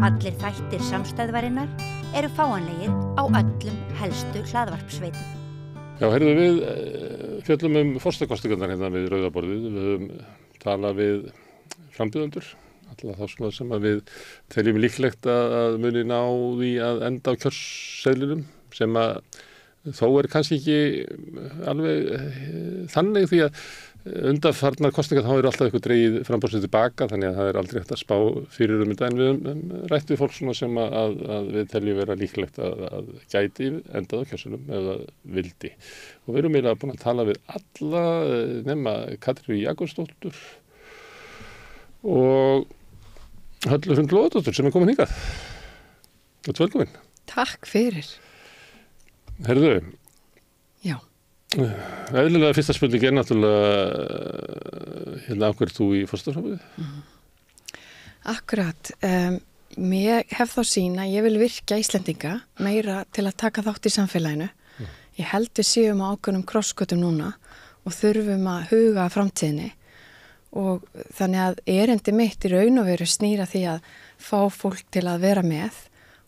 Allir þættir samstæðvarinnar eru fáanlegir á öllum helstu hlaðvarpsveitum. Já, heyrðu við fjöllum forsetakosningarnar hérna við Rauðaborðið. Við höfum talað við frambjóðendur, alla þá svona sem að við teljum líklegt að muni ná því að enda á kjörseðlinum, sem að þó kannski ekki alveg þannig, því að undanfarnar kosningar þá eru alltaf eitthvað dregið framboðsins tilbaka, þannig að það aldrei hægt að spá fyrir þetta, en við höfum rætt við fólk svona sem að við teljum vera líklegt að gæti endað á kjörseðlum eða vildi. Og við erum eiginlega búin að tala við alla nema Katrínu Jakobsdóttur og Höllu Hrund Logadóttur sem komin hingað. Velkomin. Takk fyrir. Herðu. Já. Eðlilega fyrsta spurning náttúrulega hérna af hverju þú í forsetaframboði? Akkurat. Ég hef þá sýn að ég vil virkja Íslendinga meira til að taka þátt í samfélaginu. Ég held við séum á ákveðnum krossgötum núna og þurfum að huga að framtíðinni, og þannig að erindi mitt í raun og veru snýra því að fá fólk til að vera með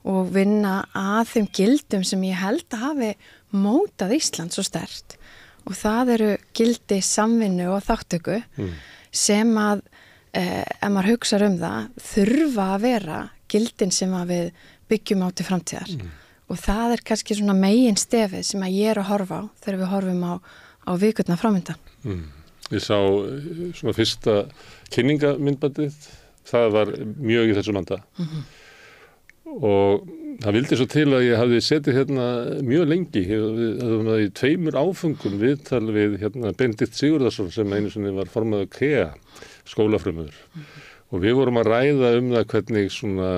og vinna að þeim gildum sem ég held að hafi mótað Ísland svo sterkt, og það eru gildi samvinnu og þáttöku sem að, ef maður hugsar það, þurfa að vera gildin sem að við byggjum á til framtíðar. Og það kannski svona megin stefið sem að ég að horfa á þegar við horfum á vikurnar framöndan. Ég sá svona fyrsta kynningamyndbandið, það var mjög í þessum anda. Og það vildi svo til að ég hafði setið hérna mjög lengi. Við höfum það í 2 áföngum viðtal við hérna Benedikt Sigurðarsson sem einu sinni var formaður KEA, skólafrömmuður. Og við vorum að ræða það hvernig svona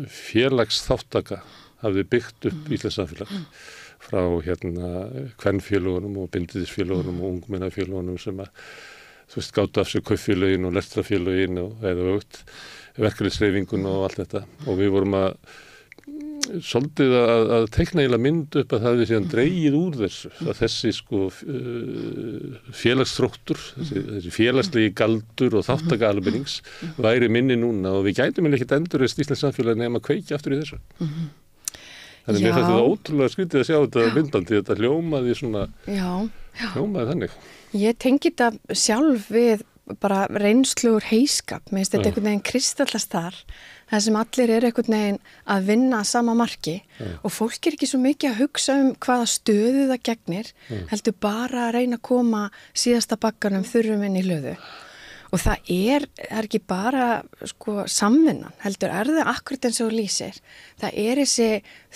félagsþáttaka hafði byggt upp Íslands samfélag frá hérna kvenfélögunum og bindindisfélögunum og ungmennafélögunum sem að, þú veist, gátu af sig kauffélögin og lestrafélögin og eða aukt verkalýðshreyfingun og allt þetta, og við vorum að svolítið að teikna eiginlega mynd upp að það hefði síðan dregið úr þessu, að þessi sko félagsþróttur, þessi félagslegi galdur og þáttaka almennings væri minni núna, og við gætum ekkert endurreist Íslands samfélag nema að kveikja aftur í þessu. Þannig mér fannst þetta ótrúlega skrítið að sjá þetta myndbandi, þetta hljómaði svona, hljómaði þannig. Ég tengi þetta sjálf við bara reynslu úr heiskap. Mér finnst þetta einhvern veginn kristallast þar sem allir einhvern veginn að vinna sama marki, og fólk ekki svo mikið að hugsa hvaða stöðu það gegnir, heldur bara að reyna að koma síðasta bakkanum þurrum inn í hlöðu. Og það ekki bara sko samvinnan, heldur það akkurat eins og þú lýsir. Það þessi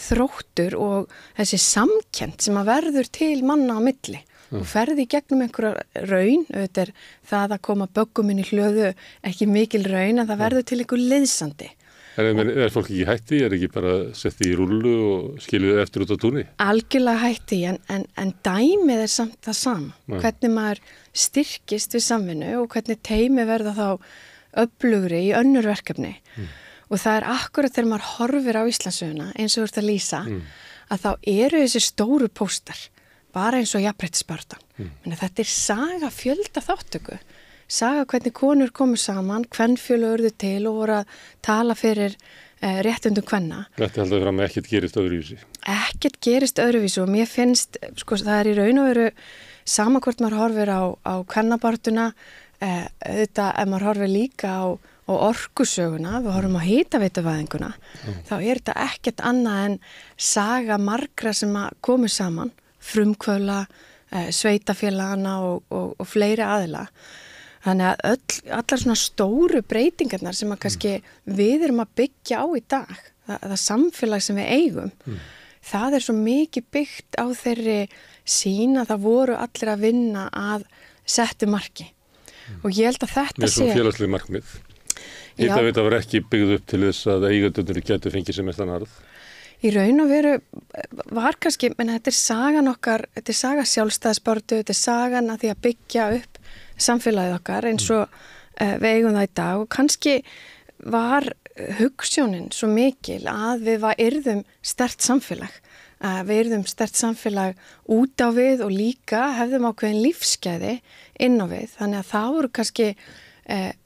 þróttur og þessi samkennd sem að verður til manna á milli. Og ferði í gegnum einhverja raun, auðvitað það að koma böggum inn í hlöðu ekki mikil raun, en það verður til einhver leiðsandi. Fólk ekki hætti, ekki bara setti í rúllu og skiljuði eftir út á túnni? Algjörlega hætti, en dæmið samt það sama. Hvernig maður styrkist við samvinnu og hvernig teimi verða þá öflugri í önnur verkefni. Og það akkurat þegar maður horfir á Íslandssöguna, eins og þú ert að lýsa, að þá eru þessi stóru póstar, bara eins og jafnréttisbaráttan. Þetta saga fjölda þáttöku. Saga hvernig konur komu saman, kvenfélög urðu til og voru að tala fyrir réttundum kvenna. Þetta heldur fram að ekkert gerist öðruvísi. Ekkert gerist öðruvísi, og mér finnst, sko, það í raun og veru sama hvort maður horfir á kvennabarátuna, auðvitað ef maður horfir líka á orkusöguna, við horfum á hitaveituvæðinguna, þá þetta ekkert annað en saga margra sem komu saman, frumkvöðla, sveitafélagana og fleiri aðila. Þannig að allar svona stóru breytingarnar sem að kannski við erum að byggja á í dag, það samfélag sem við eigum, það svo mikið byggt á þeirri sýn að það voru allir að vinna að settu marki. Og ég held að þetta með svona félagsleg markmið. Hitaveita var ekki byggð upp til þess að eigendurnir gætu fengið sem mestan arð. Í raun og veru var kannski, menn þetta sagan okkar, þetta saga sjálfstæðisbaráttu, þetta sagan að því að byggja upp samfélagið okkar eins og við eigum það í dag, og kannski var hugsjónin svo mikil að við yrðum sterkt samfélag. Við yrðum sterkt samfélag út á við og líka hefðum ákveðin lífsgæði inn á við. Þannig að það voru kannski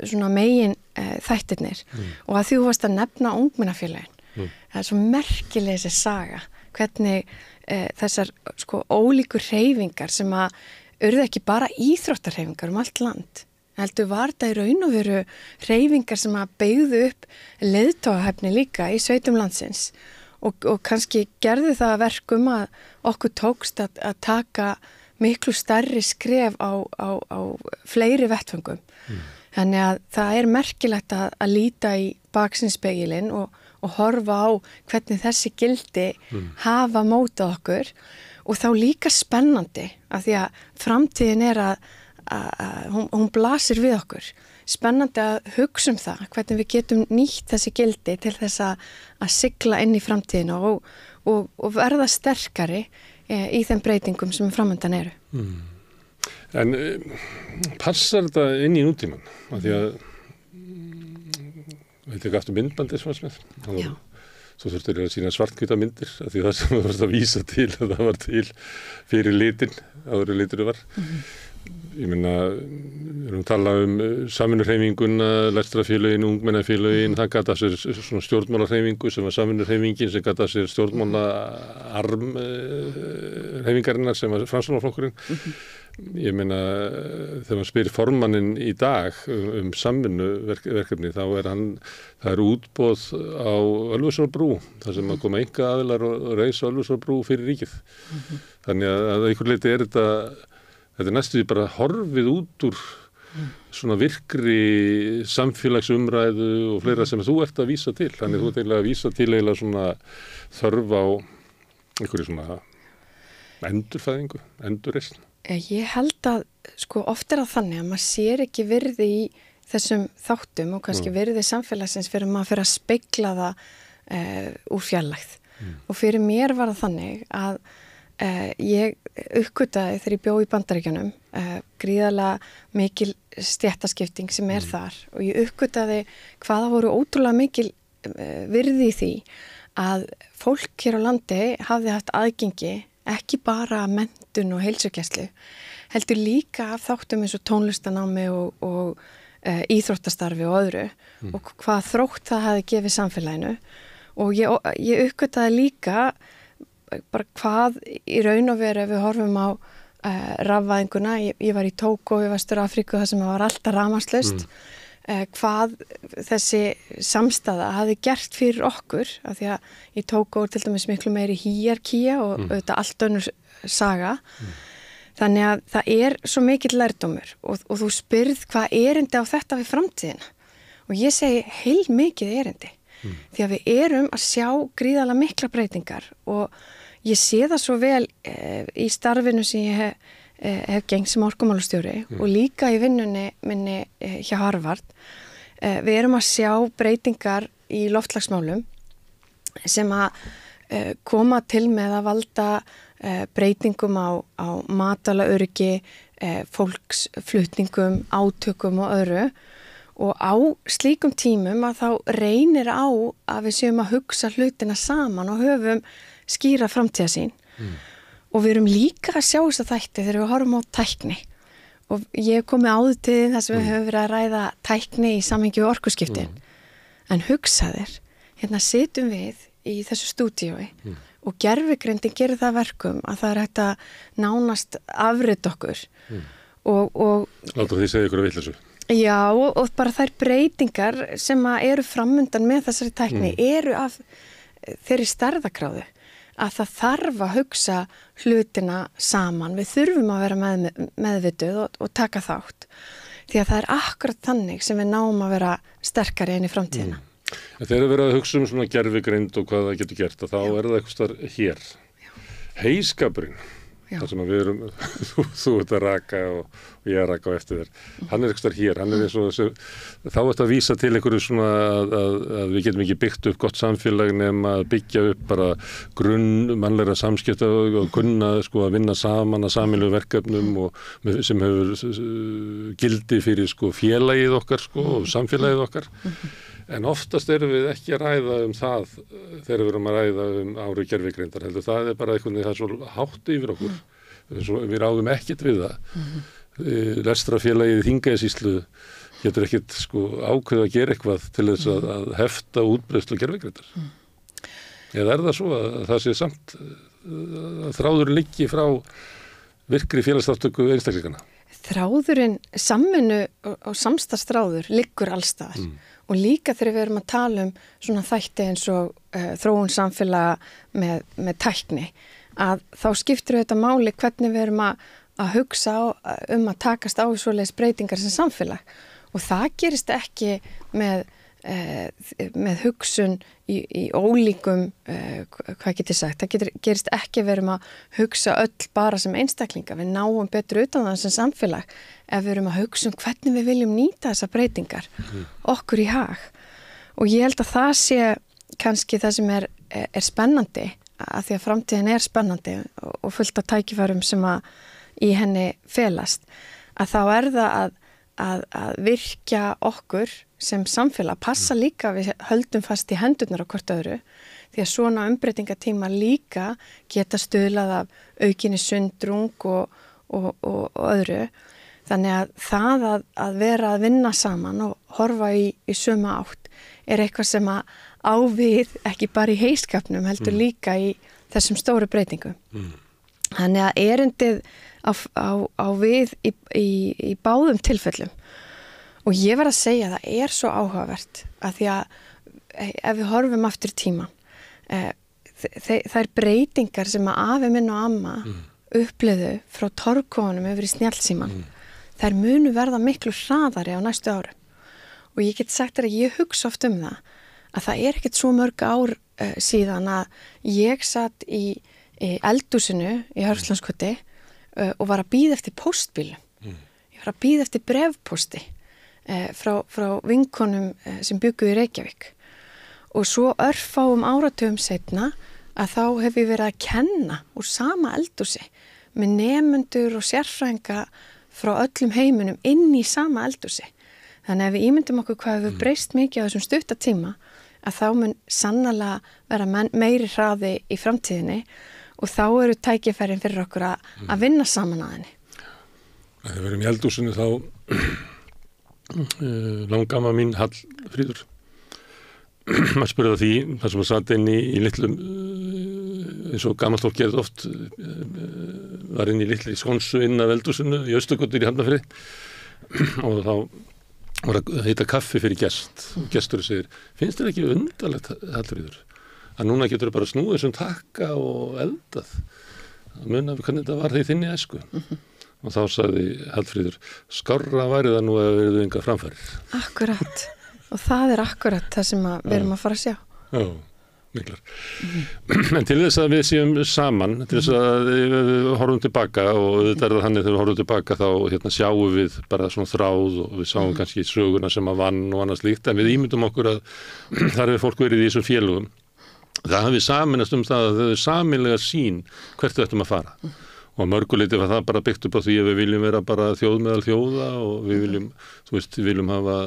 svona megin þættirnir og að þú varst að nefna ungmennafélagin. Það svo merkileg þessi saga, hvernig þessar sko ólíkur hreyfingar sem að urðu ekki bara íþróttarhreyfingar allt land. Heldur var þetta í raun og veru hreyfingar sem að beygðu upp leiðtogahæfni líka í sveitum landsins og kannski gerðu það að verkum að okkur tókst að taka miklu stærri skref á fleiri vettföngum. Þannig að það merkilegt að líta í baksinsspegilinn og horfa á hvernig þessi gildi hafa mótað okkur og þá líka spennandi af því að framtíðin að hún blasir við okkur. Spennandi að hugsa það, hvernig við getum nýtt þessi gildi til þess að sigla inn í framtíðina og verða sterkari í þeim breytingum sem framöndan eru. En passar þetta inn í nútíman? Af því að, veit ekki aftur myndbandið sem var smið? Já. Svo þurftur að sína svartkvíta myndir, af því það sem þú varst að vísa til, að það var til fyrir litin, áður liturinn var. Ég meina, við erum að tala samvinnuhreyfinguna, lestrafélögin, ungmennafélögin, það gat að sér svona stjórnmálahreyfingu sem var samvinnuhreyfingin sem gat að sér stjórnmálaarm hreyfingarinnar sem var Framsóknarflokkurinn. Ég meina, þegar maður spyr formanninn í dag samvinnuverkefni, þá það útboð á Ölfusárbrú, þar sem að koma einkaaðilar og reisa Ölfusárbrú fyrir ríkið. Þannig að einhver leyti þetta næstu því bara horfið út úr svona virkri samfélagsumræðu og fleira sem þú ert að vísa til. Þannig þú ert eiginlega að vísa til eiginlega svona þörf á einhverju svona endurfæðingu, endurreisn. Ég held að sko oft það þannig að maður sér ekki virði í þessum þáttum og kannski virði samfélagsins fyrir maður fyrir að spegla það úr fjarlægð. Og fyrir mér var það þannig að ég uppgötaði þegar ég bjó í Bandaríkjunum gríðarlega mikil stéttaskipting sem þar og ég uppgötaði hvaða voru ótrúlega mikil virði í því að fólk hér á landi hafði haft aðgengi ekki bara menntun og heilsugæslu heldur líka af þáttum eins og tónlistanámi og íþróttastarfi og öðru og hvað þrótt það hafi gefið samfélaginu og ég uppgötaði líka bara hvað í raun og veru ef við horfum á rafvæðinguna, ég var í Tógó í Vestur-Afríku þar sem var alltaf rafmagnslaust, hvað þessi samstaða hafi gert fyrir okkur, af því að í Tógó til dæmis miklu meiri hierarkía og auðvitað allt önnur saga. Þannig að það svo mikill lærdómur og þú spyrð hvað erindi á þetta við framtíðina og ég segi heil mikið erindi. Því að við erum að sjá gríðarlega mikla breytingar og ég sé það svo vel í starfinu sem ég hef gengt sem orkumálastjóri og líka í vinnunni minni hjá Harvard. Við erum að sjá breytingar í loftslagsmálum sem að koma til með að valda breytingum á matvælaöryggi, fólksflutningum, átökum og öðru. Og á slíkum tímum að þá reynir á að við séum að hugsa hlutina saman og höfum skýra framtíðarsýn. Og við erum líka að sjá þess að þætti þegar við horfum á tækni. Og ég hef komið áður til þess að við höfum verið að ræða tækni í samhengi við orkuskiptin. En hugsa þér, hérna situm við í þessu stúdíói og gervigreindin gerir það verkum að það hægt að nánast afrita okkur. Láta því segja ykkur að vitleysu. Já, og bara þær breytingar sem eru framundan með þessari tækni eru af þeirri stærðargráðu að það þarf að hugsa hlutina saman. Við þurfum að vera meðvituð og taka þátt. Því að það akkurat þannig sem við náum að vera sterkari inn í framtíðina. Þegar við erum að hugsa svona gervigreind og hvað það getur gert, þá það eitthvað starf hér. Heyskapurinn. þar sem við erum, þú ert að raka og ég að raka á eftir þér. Hann er eitthvað hér, hann er eins og þá ert að vísa til einhverju svona að við getum ekki byggt upp gott samfélag nema að byggja upp bara grunn mannlegra samskipta og kunna sko að vinna saman að sameiginlegum verkefnum og sem hefur gildi fyrir sko félagið okkar sko og samfélagið okkar. En oftast erum við ekki að ræða það þegar við erum að ræða ári gervigreindar. Heldur það bara eitthvað það er svo hátt yfir okkur. Við ráðum ekkert við það. Lestrafélagið í Þingeyjarsýslu getur ekkit sko ákveð að gera eitthvað til þess að hefta útbreiðslu gervigreindar. Eða það svo að það sé samt að þráðurinn liggi frá virkri félagsþátttöku einstaklingana? Þráðurinn, samvinnu og samstarfsþráður liggur allstaðar og líka þegar við erum að tala svona þætti eins og þróun samfélaga með tækni, að þá skiptir þetta máli hvernig við erum að hugsa að takast á svoleiðis breytingar sem samfélag og það gerist ekki með hugsun í ólíkum, hvað get ég sagt, það gerist ekki við erum að hugsa öll bara sem einstaklinga, við náum betur utan það sem samfélag ef við erum að hugsa hvernig við viljum nýta þessar breytingar okkur í hag og ég held að það sé kannski það sem er spennandi að því að framtíðin er spennandi og fullt af tækifærum sem að í henni felast, að þá er það að virkja okkur sem samfélag, passa líka við höldum fast í hendurnar á hvort öðru því að svona umbreytingatíma líka geta stuðlað af aukinni sundrung og öðru. Þannig að það að vera að vinna saman og horfa í sömu átt er eitthvað sem að á við ekki bara í heiskapnum heldur líka í þessum stóru breytingum. Þannig að erindið á við í báðum tilfellum og ég var að segja að það er svo áhugavert að því að ef við horfum aftur tíma þær breytingar sem að afi minn og amma upplöðu frá torfkofunum yfir í snjallsíman þær munu verða miklu hraðari á næstu árum og ég get sagt þér að ég hugsa oft það að það er ekkert svo mörg ár síðan að ég satt í eldhúsinu í Hörðslandskoti og var að bíða eftir póstbílum. Ég var að bíða eftir brefpósti frá vinkonum sem bjuggu í Reykjavík. Og svo örfáum áratugum seinna að þá hef ég verið að kenna úr sama eldhúsi með nemendur og sérfræðinga frá öllum heiminum inn í sama eldhúsi. Þannig að við ímyndum okkur hvað við breyst mikið á þessum stuttatíma að þá mun sannarlega vera meiri hraði í framtíðinni og þá eru tækifærin fyrir okkur að vinna saman að henni. Þegar við erum í eldhúsinu þá langamma mín Hallfríður maður spurði því það sem að satt inn í litlum eins og gamalt fólk gerði oft var inn í litli skonssu inn af eldhúsinu í Austurgötu í Hafnarfirði og þá var að heita kaffi fyrir gest og gesturinn segir, finnst þér ekki undarlegt Hallfríður að núna getur bara snúið þessum takka og eldað að muna hvernig þetta var því þinni æsku og þá sagði Hallfríður skárra væri það nú að verið enga framfærir. Akkurat og það er akkurat það sem við erum að fara að sjá. Já, miklar. En til þess að við séum saman, til þess að við horfum tilbaka og þetta er það þannig þegar við horfum tilbaka þá sjáum við bara svona þráð og við sáum kannski söguna sem að vann og annað slíkt en við ímyndum okkur að þar hefur fólk verið í þessum félögum. Það hafi saminast það að þau er sameiginlega sýn hvert við ættum að fara. Og mörguleiti var það bara byggt upp á því að við viljum vera bara þjóð meðal þjóða og við viljum, við viljum hafa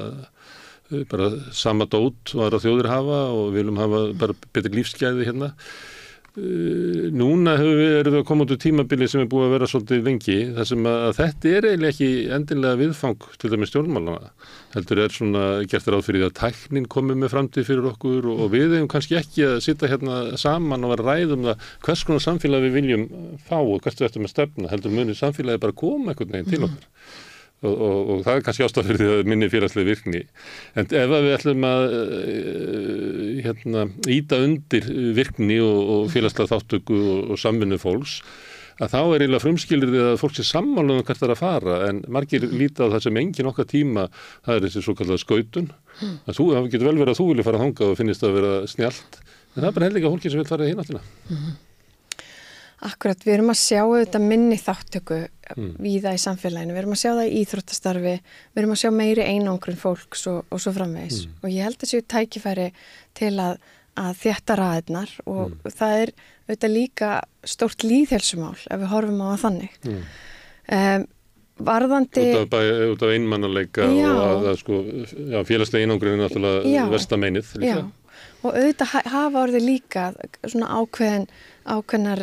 bara sama dót og aðra þjóðir hafa og við viljum hafa bara betri lífsgæði hérna. Núna erum við að koma út úr tímabili sem er búið að vera svolítið lengi þar sem að þetta er eiginlega ekki endilega viðfang til dæmis stjórnmálana. Heldur er svona gert ráð fyrir að tæknin komi með framtíð fyrir okkur og við eigum kannski ekki að sitja hérna saman og vera að ræða það hvers konar samfélag við viljum fá og hvert við ættum að stefna. Heldur munið samfélagi bara koma einhvern veginn til okkar. Og það er kannski ástæða fyrir því að minni félagslega virkni. En ef við ætlum að ýta undir virkni og félagslega þáttöku og samvinnu fólks, að þá er eiginlega frumskilyrði að fólk sé sammála hvert það er að fara, en margir líta á það sem engin okkar tíma, það er þessi svo kallað skautun. Það getur vel verið að þú vilja fara þangað og finnist það að vera snjallt, en það er bara heldur ekki fólki sem vil fara í hináttina. Akkurat, við erum að sjá auðvitað minni þáttöku víða í samfélaginu, við erum að sjá það í íþróttastarfi, við erum að sjá meiri einangrun fólks og svo framvegis og ég held að séu tækifæri til að þétta raðirnar og það er auðvitað líka stórt lýðheilsumál ef við horfum á það þannig. Varðandi... Út af einmannaleika og félagslega einangrun er náttúrulega versta meinið líka. Já. Og auðvitað hafa orðið líka svona ákveðnar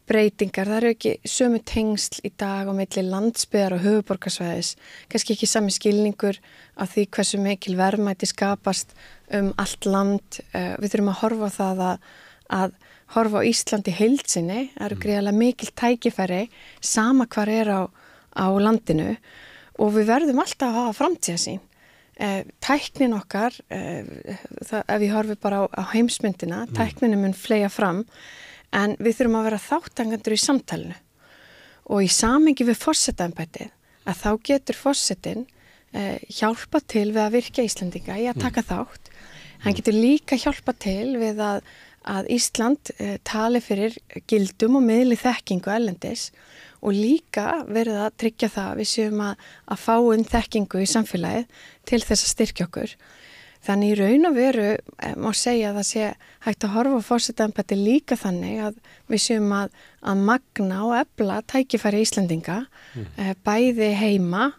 breytingar. Það eru ekki sömu tengsl í dag á milli landsbyggðar og höfuðborgarsvæðis. Kannski ekki sami skilningur af því hversu mikil verðmæti skapast allt land. Við þurfum að horfa á það að horfa á Ísland í heild sinni. Það eru gríðarlega mikil tækifæri sama hvar á landinu og við verðum alltaf að hafa framtíðarsýn. Tæknin okkar, ef ég horfi bara á heimsmyndina, tækninu mun fleygja fram en við þurfum að vera þátttakendur í samtalinu og í samhengi við forsetaembættið að þá getur forsetinn hjálpa til við að virkja Íslendinga í að taka þátt. Hann getur líka hjálpa til við að Ísland tali fyrir gildum og miðli þekkingu erlendis og líka verið að tryggja það að við séum að fá þekkingu í samfélagið til þess að styrkja okkur. Þannig í raun og veru má segja að það sé hægt að horfa á forsetaembættið líka þannig að við séum að magna og efla tækifæri Íslendinga, bæði heima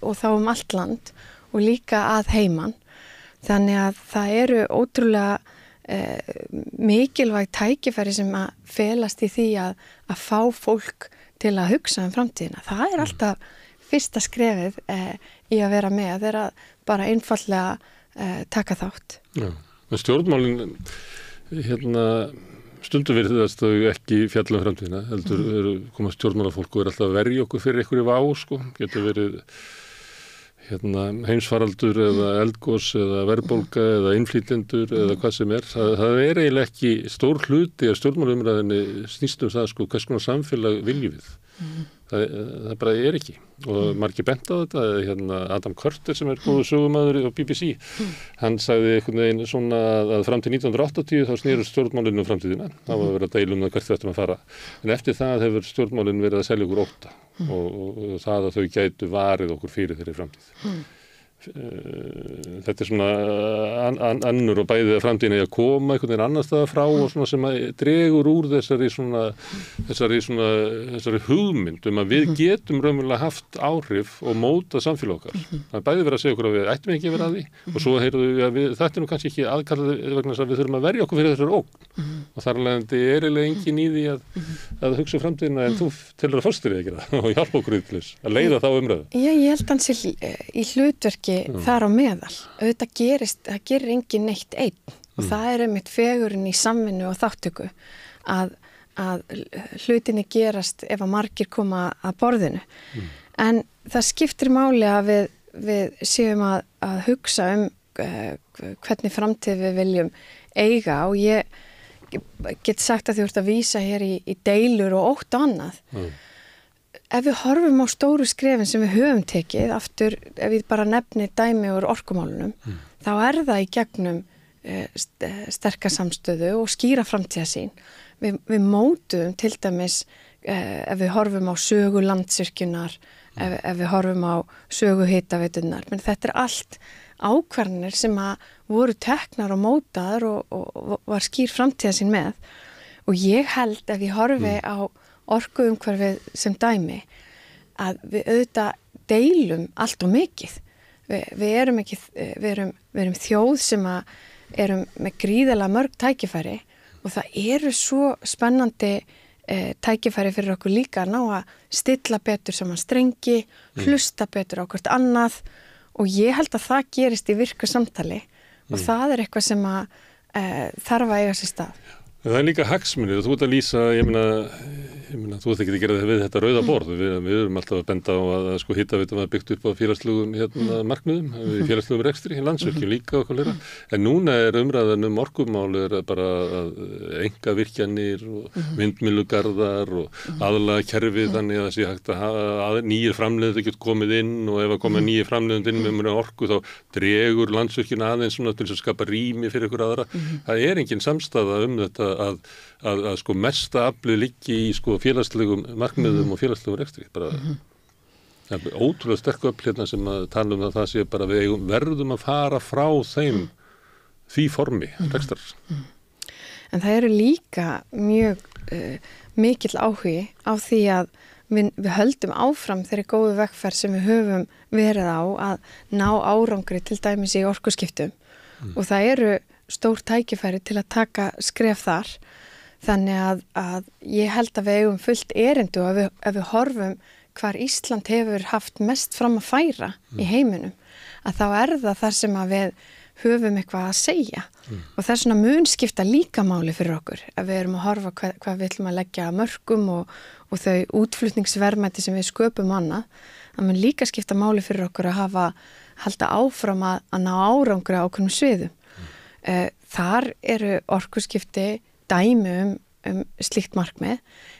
og þá allt land og líka að heiman. Þannig að það eru ótrúlega mikilvæg tækifæri sem að felast í því að fá fólk til að hugsa framtíðina. Það alltaf fyrsta skrefið í að vera með, er að bara einfaldlega taka þátt. Já, en stjórnmálin stundum virðast þau ekki fjalla framtíðina, heldur koma stjórnmálafólk og alltaf að verja okkur fyrir einhverju vá, getur verið heimsfaraldur eða eldgos eða verðbólga eða innflytjendur eða hvað sem það eiginlega ekki stór hluti af stjórnmálumræðinni snýst það hvers konar samfélag viljum við. Það bara ekki og margir bent á þetta. Adam Curtis sem góður sögumaður á BBC, hann sagði einhvern veginn svona að fram til 1980 þá snerust stjórnmálinu framtíðina, þá var verið að deila það hvert við ættum að fara, en eftir það hefur stjórnmálin verið að selja okkur ótta og það að þau gætu varið okkur fyrir þeirri framtíð. Þetta svona annur og bæðið að framtíðin að koma einhvern veginn annar staðar frá og svona sem dregur úr þessari hugmynd að við getum raunverulega haft áhrif og móta samfélag okkar. Það bæðið verið að segja okkur að við ættum ekki að vera að því og svo heyrðu við þetta nú kannski ekki aðkallað vegna þess að við þurfum að verja okkur fyrir þessari ógn og þar alveg eiginlega engin í því að hugsa framtíðina en þú telur að fóstir ekki það og hjálpa okkur í þess að leiða þá umræðu. Ég held hans í hlutverki þar á meðal. Auðvitað það gerir engin neitt einn og það einmitt fegurinn í samvinnu og þáttöku að hlutinni gerast ef að margir koma að borðinu. En það skiptir máli að við séum að hugsa hvernig framtíð við viljum eiga og ég get sagt að þú ert að vísa hér í deilur og ótt og annað. Ef við horfum á stóru skrefin sem við höfum tekið, aftur ef við bara nefni dæmi úr orkumálunum, þá það í gegnum sterka samstöðu og skýra framtíðarsýn. Við mótuðum til dæmis, ef við horfum á sögu landsvirkjunar, ef við horfum á sögu hitaveitunar, menn þetta allt ákvarðanir sem voru teknar og mótaðar og var skýr framtíðarsýn með. Og ég held ef ég horfi á orkuumhverfið sem dæmi að við auðvitað deilum allt og mikið. Við erum þjóð sem erum með gríðarlega mörg tækifæri og það eru svo spennandi tækifæri fyrir okkur líka að ná að stilla betur saman strengi, hlusta betur á hvert annað og ég held að það gerist í virku samtali og það eitthvað sem þarf að eiga sér stað. Það líka hagsmunir og þú ert að lýsa, ég meina þú ert ekki að gera það við þetta rauða borð. Við erum alltaf að benda á að hitaveitan var byggt upp á félagslegum markmiðum, félagslegum rekstri í Landsvirkjun líka og hvað en núna umræðan orkumál bara einkavirkjanir og vindmyllugarðar og aðlaga kerfið þannig að það sé hægt að nýjir framleiðendur geta komið inn og ef að koma nýjir framleiðendur inn með orku þá dregur Landsvirkjun aðeins svona til að skapa rými fyrir ykkur aðra. Það engin samstaða þetta að mesta aflið liggi í félagslegum markmiðum og félagslegum rekstri. Það ótrúlega sterk öfl sem að tala að það sé bara við verðum að fara frá því formi rekstrar. En það eru líka mjög mikill áhugi á því að við höldum áfram þeirri góðu vegferð sem við höfum verið á að ná árangri til dæmis í orkuskiptum og það eru stór tækifæri til að taka skref þar. Þannig að ég held að við eigum fullt erindu og ef við horfum hvar Ísland hefur haft mest fram að færa í heiminum, að þá það þar sem að við höfum eitthvað að segja og það svona mun skipta líka máli fyrir okkur ef við erum að horfa hvað við ætlum að leggja að mörkum og þau útflutningsverðmæti sem við sköpum annað, það mun líka skipta máli fyrir okkur að halda áfram að ná árangri á ákveðnum sviðum. Þar eru orkuskipti dæmi um slíkt markmið.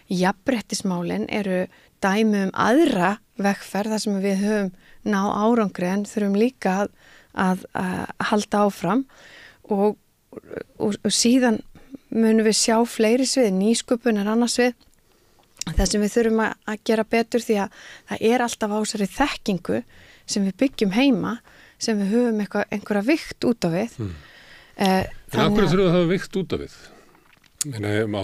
Jafnréttismálin eru dæmi um aðra vegferð þar sem við höfum ná árangri en þurfum líka að halda áfram og síðan munum við sjá fleiri svið, nýsköpun annars svið, það sem við þurfum að gera betur því að það alltaf ásari þekkingu sem við byggjum heima sem við höfum einhverja vikt út á við. En af hverju þurfum við að hafa vikt út á við? Má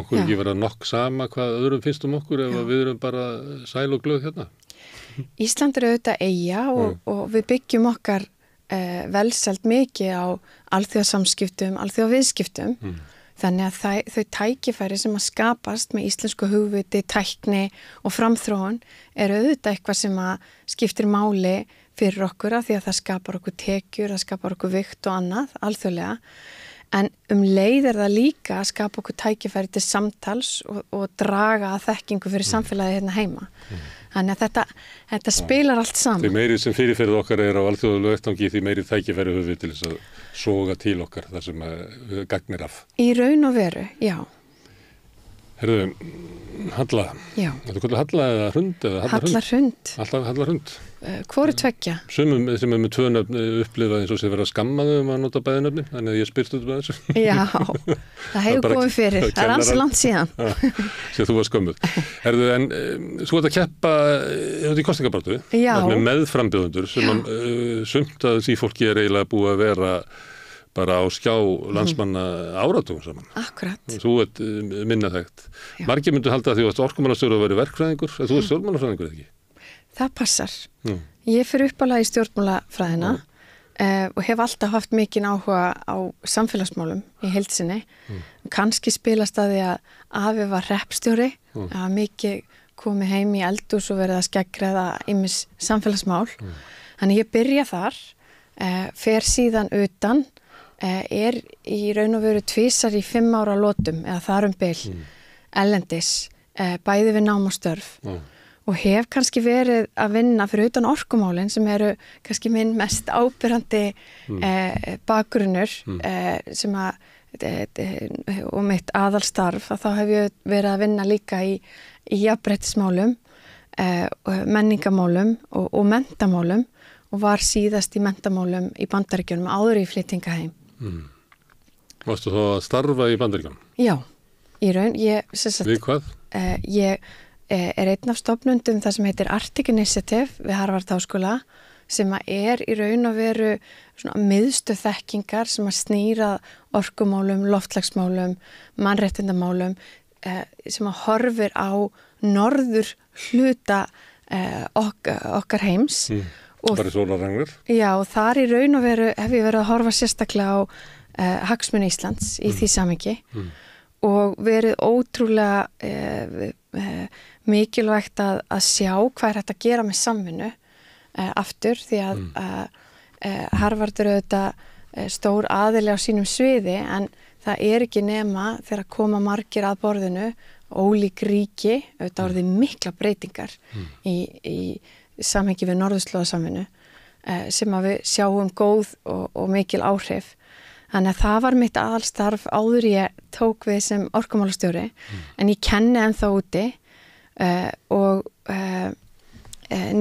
okkur ekki vera nokk sama hvað öðrum finnst okkur ef við erum bara sæl og glöð hérna? Ísland auðvitað eyja og við byggjum okkar velsæld mikið á alþjóðasamskiptum, alþjóðaviðskiptum. Þannig að þau tækifæri sem að skapast með íslensku hugviti, tækni og framþróun auðvitað eitthvað sem að skiptir máli fyrir okkur af því að það skapar okkur tekjur, það skapar okkur vikt og annað, alþjóðlega. En leið það líka að skapa okkur tækifæri til samtals og draga að þekkingu fyrir samfélagið hérna heima. Þannig að þetta spilar allt saman. Því meiri sem fyrirferð okkar á alþjóðlegu vettvangi, því meiri tækifæri höfum við til þess að soga til okkar þar sem gagnir af. Í raun og veru, já. Herðu, Halla. Já. Þetta er Halla eða Hrund? Hallarhrund. Hallarhrund. Hvoru tveggja? Sumum sem með tvö nöfn upplifað eins og sem vera skammaðu að nota bæði nöfnin, þannig að ég spyrst út með þessu. Já, það hefur komið fyrir. Það er ansi langt síðan. Sér þú var skömmuð. Herðu, en þú ert að keppa í kosningabaráttu með meðframbjóðendur sem sumt að því fólki eiginlega búið að vera bara á skjá landsmanna áratugum saman. Akkurat. Þú ert minna þekkt. Margir myndu halda að því að orkumálastjóri að vera verkfræðingur, að þú ert stjórnmálafræðingur eða ekki? Það passar. Ég fyrir uppalega í stjórnmálafræðina og hef alltaf haft mikinn áhuga á samfélagsmálum í heild sinni. Kannski spilast að því að afi var hreppstjóri, að mikið komið heim í eldhús og verið að skeggræða ýmis samfélagsmál. Þannig ég byrja þar, fer síðan utan, í raun og veru tvisar í 5 ára lotum eða þar bil ellendis, bæði við nám og störf og hef kannski verið að vinna fyrir utan orkumálin sem eru kannski minn mest ábyrrandi bakgrunnur sem og mitt aðalstarf að þá hef ég verið að vinna líka í jafnréttismálum, menningamálum og menntamálum og var síðast í menntamálum í Bandaríkjunum áður í flyttinga heim. Varstu þá að starfa í Bandaríkjunum? Já, í raun. Við hvað? Ég einn af stofnundum það sem heitir Arctic Initiative við Harvard-háskóla sem í raun og veru miðstöð þekkingar sem snýra orkumálum, loftslagsmálum, mannréttindamálum sem horfir á norður hluta okkar heims. Bara sólarhringur? Já, og þar í raun og veru hef ég verið að horfa sérstaklega á hagsmuni Íslands í því samhengi og verið ótrúlega mikilvægt að sjá hvað hægt að gera með samvinnu aftur því að Harvard auðvitað stór aðili á sínum sviði en það ekki nema þegar koma margir að borðinu, ólík ríki, auðvitað orðið mikla breytingar í samhengi við norðurslóðasamvinnu sem að við sjáum góð og mikil áhrif. Þannig að það var mitt aðalstarf áður ég tók við sem orkumálastjóri en ég kenni ennþá úti og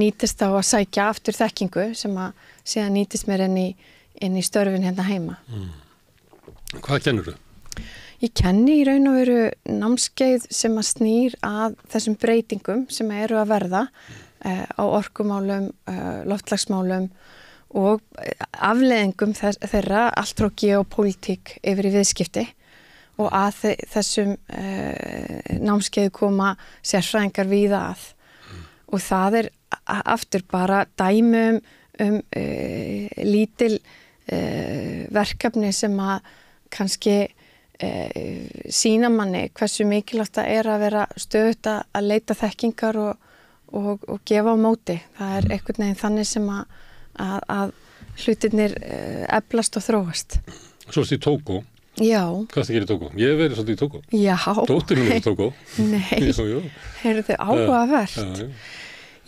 nýtist þá að sækja aftur þekkingu sem að síðan nýtist mér inn í störfin hérna heima. Hvað kennur þú? Ég kenni í raun og veru námskeið sem að snýr að þessum breytingum sem eru að verða á orkumálum, loftslagsmálum og afleiðingum þeirra allt frá geopólitík yfir í viðskipti og að þessum námskeiðu koma sérfræðingar víða að og það aftur bara dæmi lítil verkefni sem að kannski sýna manni hversu mikilvægt það að vera stöðugt að leita þekkingar og gefa á móti. Það einhvern veginn þannig sem að hlutirnir eflast og þróast. Svo í Tógó. Já. Hvað það gerir í Tógó? Ég hef verið svolítið í Tógó. Já. Dóttir mín í Tógó. Nei. Jú. Heyrðu þau áhugavert. Já.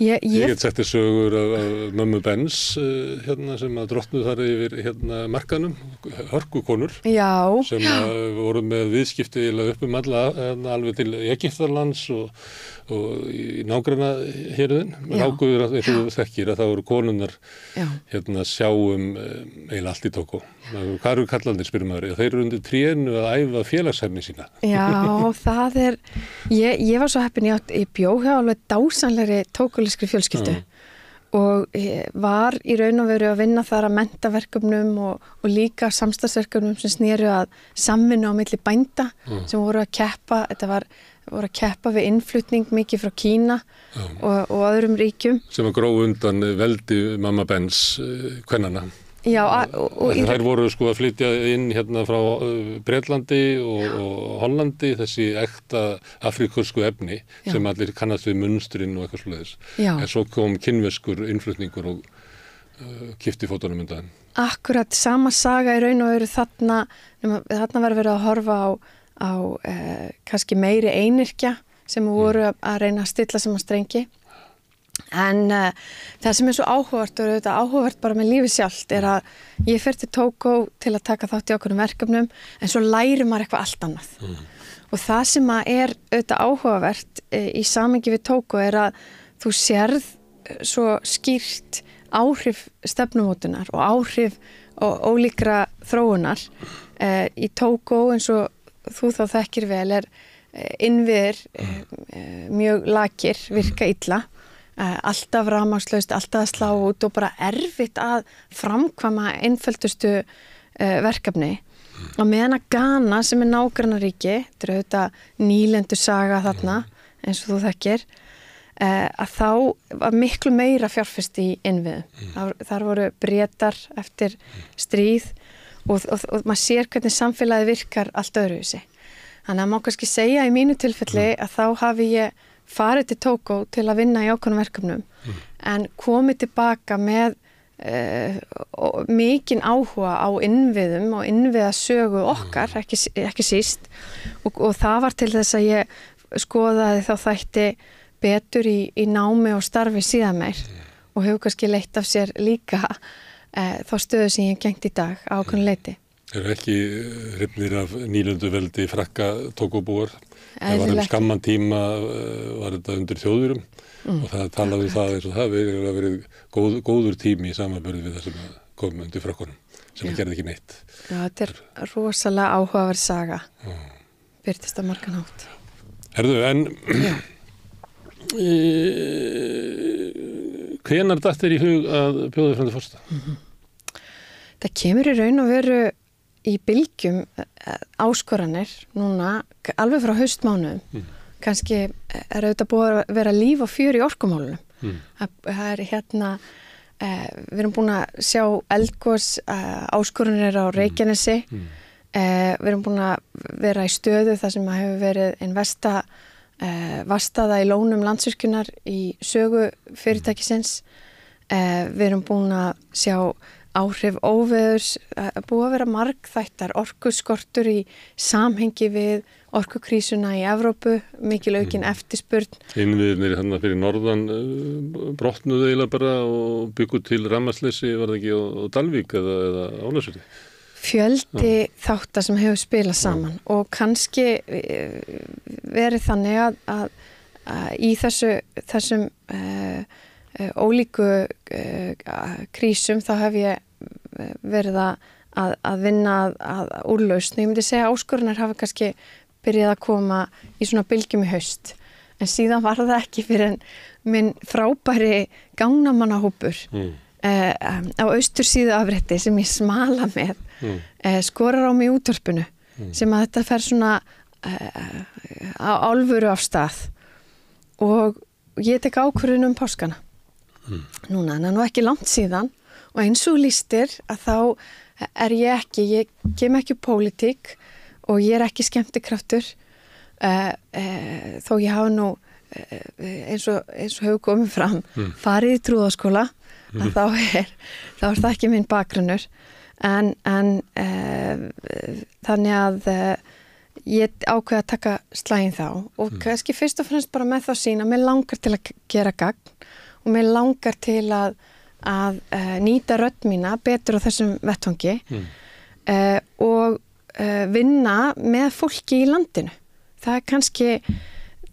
Ég get sett þér sögur af mömmu Benz sem að drottnuð þar yfir markanum, hörkukonur sem voru með viðskipti upp alla alveg til Egyptalands og í nágranna hérðin, náguður eins og þú þekkir að það voru konunnar sjáum eiginlega allt í Tógó. Hvað eru kallandir, spyrir maður? Þeir eru undir trénu að æfa félagshæfni sína. Já, það ég var svo heppin, ég bjó hjá alveg dásamlegri tógólískri fjölskyldu og var í raun og veru að vinna þar að menntaverkefnum og líka samstarfsverkefnum sem snéru að samvinnu á milli bænda sem voru að keppa, voru að keppa við innflutning mikið frá Kína og öðrum ríkjum. Sem að gróf undan veldi mamma Benz kvennana. Já, þær voru sko að flytja inn frá Bretlandi og Hollandi þessi ekta afrikursku efni sem allir kannast við munsturinn og eitthvað svoleiðis. En svo kom kínverskur innflutningur og kipti fótunum undan. Akkurat, sama saga í raun og veru þarna var verið að horfa á kannski meiri einyrkja sem voru að reyna að stilla saman strengi. En það sem svo áhugavert og auðvitað áhugavert bara með lífið sjálft að ég fer til Tógó til að taka þátt í ákveðnum verkefnum en svo lærir maður eitthvað allt annað. Og það sem auðvitað áhugavert í samhengi við Tógó að þú sérð svo skýrt áhrif stefnumótunar og áhrif og ólíkra þróunar. Í Tógó eins og þú þá þekkir vel innviðir mjög lakir, virka illa. Alltaf rafmagnslaust, alltaf að slá út og bara erfitt að framkvæma einföldustu verkefni. Og meðan að Ghana sem nágrannaríki, þetta auðvitað nýlendu saga þarna, eins og þú þekkir, að þá var miklu meira fjárfest í innviðum. Þar voru Bretar eftir stríð og maður sér hvernig samfélagið virkar allt öðruvísi. Þannig að má kannski segja í mínu tilfelli að þá hafi ég farið til Tógó til að vinna í ákveðnum verkefnum en komið tilbaka með mikinn áhuga á innviðum og innviðasögu okkar, ekki síst og það var til þess að ég skoðaði þá þætti betur í námi og starfi síðan meir og hefur kannski leitt af sér líka þá stöðu sem ég hef gengt í dag á ákveðnu leyti. Eru ekki hrifnir af nýlenduveldi frakka Tógóbúar? Það var skamman tíma var þetta undir Þjóðverjum og það talaði það eins og það verið góður tími í samanburði við það sem kom undir frakkunum sem gerði ekki neitt. Já, þetta rosalega áhugaverð saga. Birtist á margan hátt. Herðu, en hvenær datt þér í hug að bjóða fram til forseta? Það kemur í raun og veru í bylgjum áskoranir núna alveg frá haustmánuðum. Kannski auðvitað búið að vera líf og fjör í orkumálunum. Það við erum búin að sjá eldgos áskoranir á Reykjanesi. Við erum búin að vera í stöðu þar sem hefur verið ein vastaða í lónum Landsvirkjunar í sögu fyrirtækisins. Við erum búin að sjá áhrif óveðurs, búið að vera margþættar, orkuskortur í samhengi við orkukrísuna í Evrópu, mikil aukin eftirspurn. Innviðirnir hérna fyrir norðan brotnuðu eiginlega bara og byggu til rafmagnsleysi, var það ekki á Dalvík eða Ólafsvík? Fjöldi þáttar sem hefur spilað saman og kannski verið þannig að í þessum ólíku krísum þá hef ég verið að vinna að úrlausn. Ég myndi segja að áskoranir hafa kannski byrjað að koma í svona bylgjum í haust en síðan var það ekki fyrir minn frábæri gangnamannahópur á austursíðu afrétti sem ég smala með skorar á mig í útvarpinu sem að þetta fer svona á álfuru af stað og ég tek ákvörðun páskana núna, en það er nú ekki langt síðan og eins og lýstir að þá er ég kem ekki úr pólitík og ég er ekki skemmtikraftur þó ég hafa nú eins og hefur komið fram farið í trúðaskóla að þá er það ekki minn bakgrunnur en þannig að ég ákveði að taka slaginn þá og kannski fyrst og fremst bara með þá sína mér langar til að gera gagn og mér langar til að nýta rödd mína betur á þessum vettvangi og vinna með fólki í landinu. Það er kannski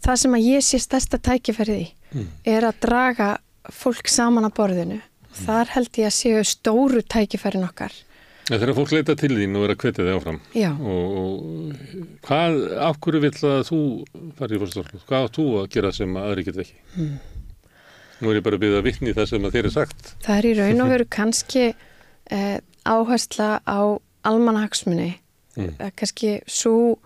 það sem að ég sé stærsta tækifærið í er að draga fólk saman á borðinu. Þar held ég að séu stóru tækifærin okkar. Þegar fólk leita til þín og er að hvetja þig áfram. Já. Og af hverju vill að þú fari í forsetastól? Hvað átt þú að gera sem aðri geta ekki? Nú er ég bara að biðja vitni í það sem að þér er sagt. Það er í raun og veru kannski áhersla á almannahagsmuni. Kannski svo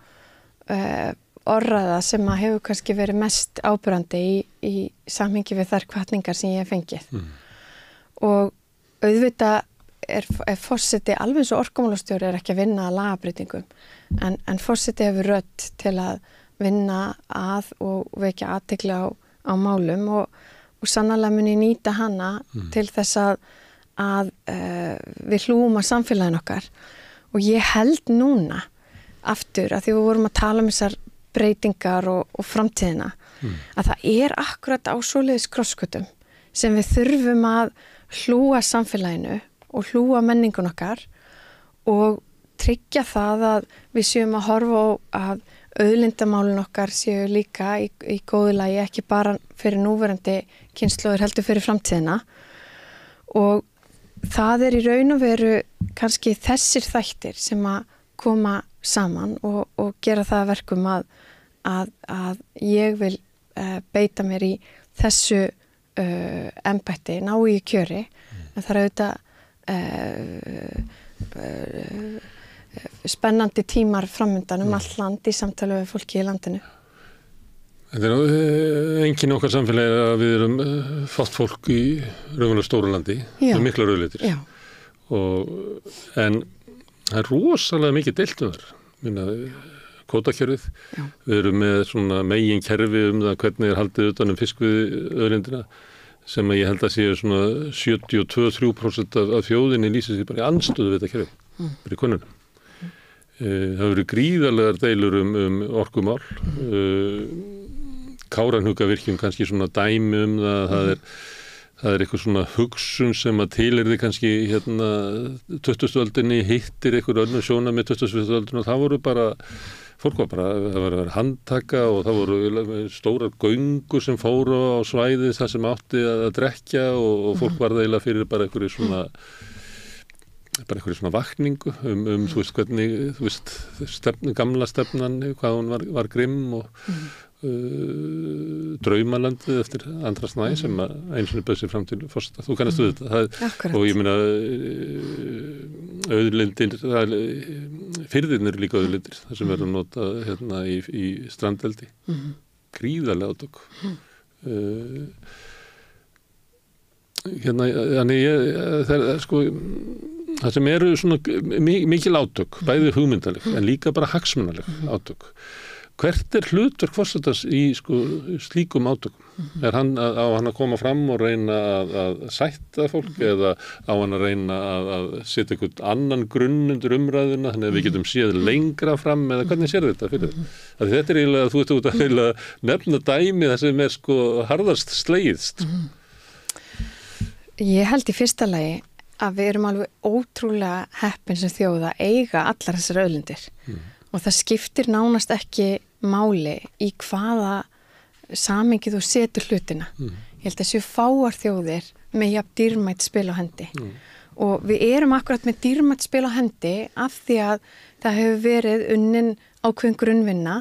orðaða sem að hefur kannski verið mest áberandi í samhengi við þær hvatningar sem ég hef fengið. Og auðvitað er forseti alveg eins og orkumálastjóri er ekki að vinna að lagabreytingum en forseti hefur rödd til að vinna að og vekja athygli á málum og sannarlega muni nýta hana til þess að við hlúum að samfélaginu okkar og ég held núna aftur að því við vorum að tala þessar breytingar og framtíðina að það er akkurat á svoleiðis krossgötum sem við þurfum að hlúa samfélaginu og hlúa menningun okkar og tryggja það að við séum að horfa á að auðlindamálin okkar séu líka í góðu lagi, ekki bara fyrir núverandi kynslóðir heldur fyrir framtíðina og það er í raun og veru kannski þessir þættir sem að koma saman og gera það verkum að ég vil beita mér í þessu embætti, ná í kjöri en það er auðvitað spennandi tímar framundan allt land í samtali við fólki í landinu. Þetta er enginn okkar samfélagi að við erum fátt fólk í raunverulega stóru landi með miklar auðlindir. En það er rosalega mikið deilt þar. Kvótakerfið. Við erum með svona megin kerfi það hvernig er haldið utan fiskveiðiauðlindina sem að ég held að séu svona 72-73% af þjóðinni lýsir sig bara í andstöðu við þetta kerfi, bara í konunum. Það eru gríðarlegar deilur orkumál, Kárahnjúkavirkjun kannski svona dæmi það er eitthvað svona hugsun sem að tilyrði kannski 20. öldinni hittir eitthvað önnur sjóna með 20. öldinni og það voru bara fólk var bara, það var að handtaka og það voru stórar göngur sem fóru á svæði það sem átti að drekja og fólk var það eiginlega fyrir bara einhverju svona vakningu þú veist hvernig, þú veist gamla stefnan, hvað hún var grimm og draumalandið eftir Andra Snæ sem einu sinni bauð sér fram til forseta. Þú kannast við þetta. Og ég meina auðlindir, firðirnir eru líka auðlindir, það sem verður notað í strandeldi. Gríðarlega átök. Það sem eru svona mikil átök, bæði hugmyndaleg, en líka bara hagsmunaleg átök. Hvert er hlutverk forsetans í slíkum átökum? Er hann á hann að koma fram og reyna að sætta fólk eða á hann að reyna að setja einhvern annan grunn undir umræðuna þannig að við getum séð lengra fram eða hvernig sér þetta fyrir þið? Þetta er eiginlega, þú ert út að nefna dæmi það sem er harðast slegist. Ég held í fyrsta lagi að við erum alveg ótrúlega heppin sem þjóð að eiga allar þessar auðlindir. Og það skiptir nánast ekki máli í hvaða samhengi þú setur hlutina. Ég held að séu fáar þjóðir með jafn dýrmætt spil á hendi. Og við erum akkurat með dýrmætt spil á hendi af því að það hefur verið unnin ákveðin grunnvinna,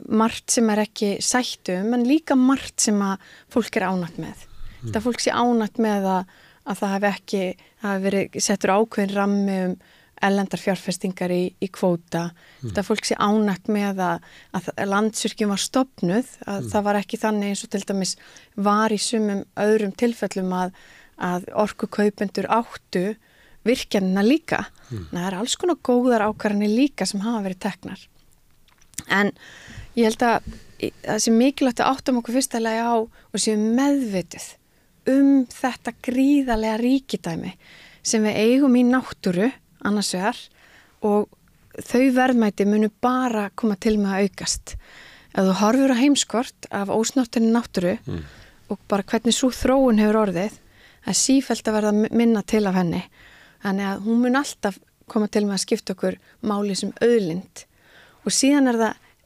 margt sem er ekki sættum, en líka margt sem að fólk er ánægt með. Þetta fólk sé ánægt með að það hafi verið settur ákveðin rammi erlendar fjárfestingar í kvóta. Þetta fólk sé ánægt með að Landsvirkjun var stofnuð, að það var ekki þannig eins og til dæmis var í sumum öðrum tilfellum að orkukaupendur áttu virkjanina líka. Það er alls konar góðar ákvarðanir líka sem hafa verið teknar. En ég held að það sé mikilvægt að áttum okkur fyrstulega á og séum meðvituð þetta gríðarlega ríkidæmi sem við eigum í náttúru annars vegar og þau verðmæti munu bara koma til með að aukast. Ef þú horfur á heimskort af ósnortinni náttúru og bara hvernig svo þróun hefur orðið, það sífellt að verða minna til af henni. Þannig að hún mun alltaf koma til með að skipta okkur máli sem auðlind. Og síðan er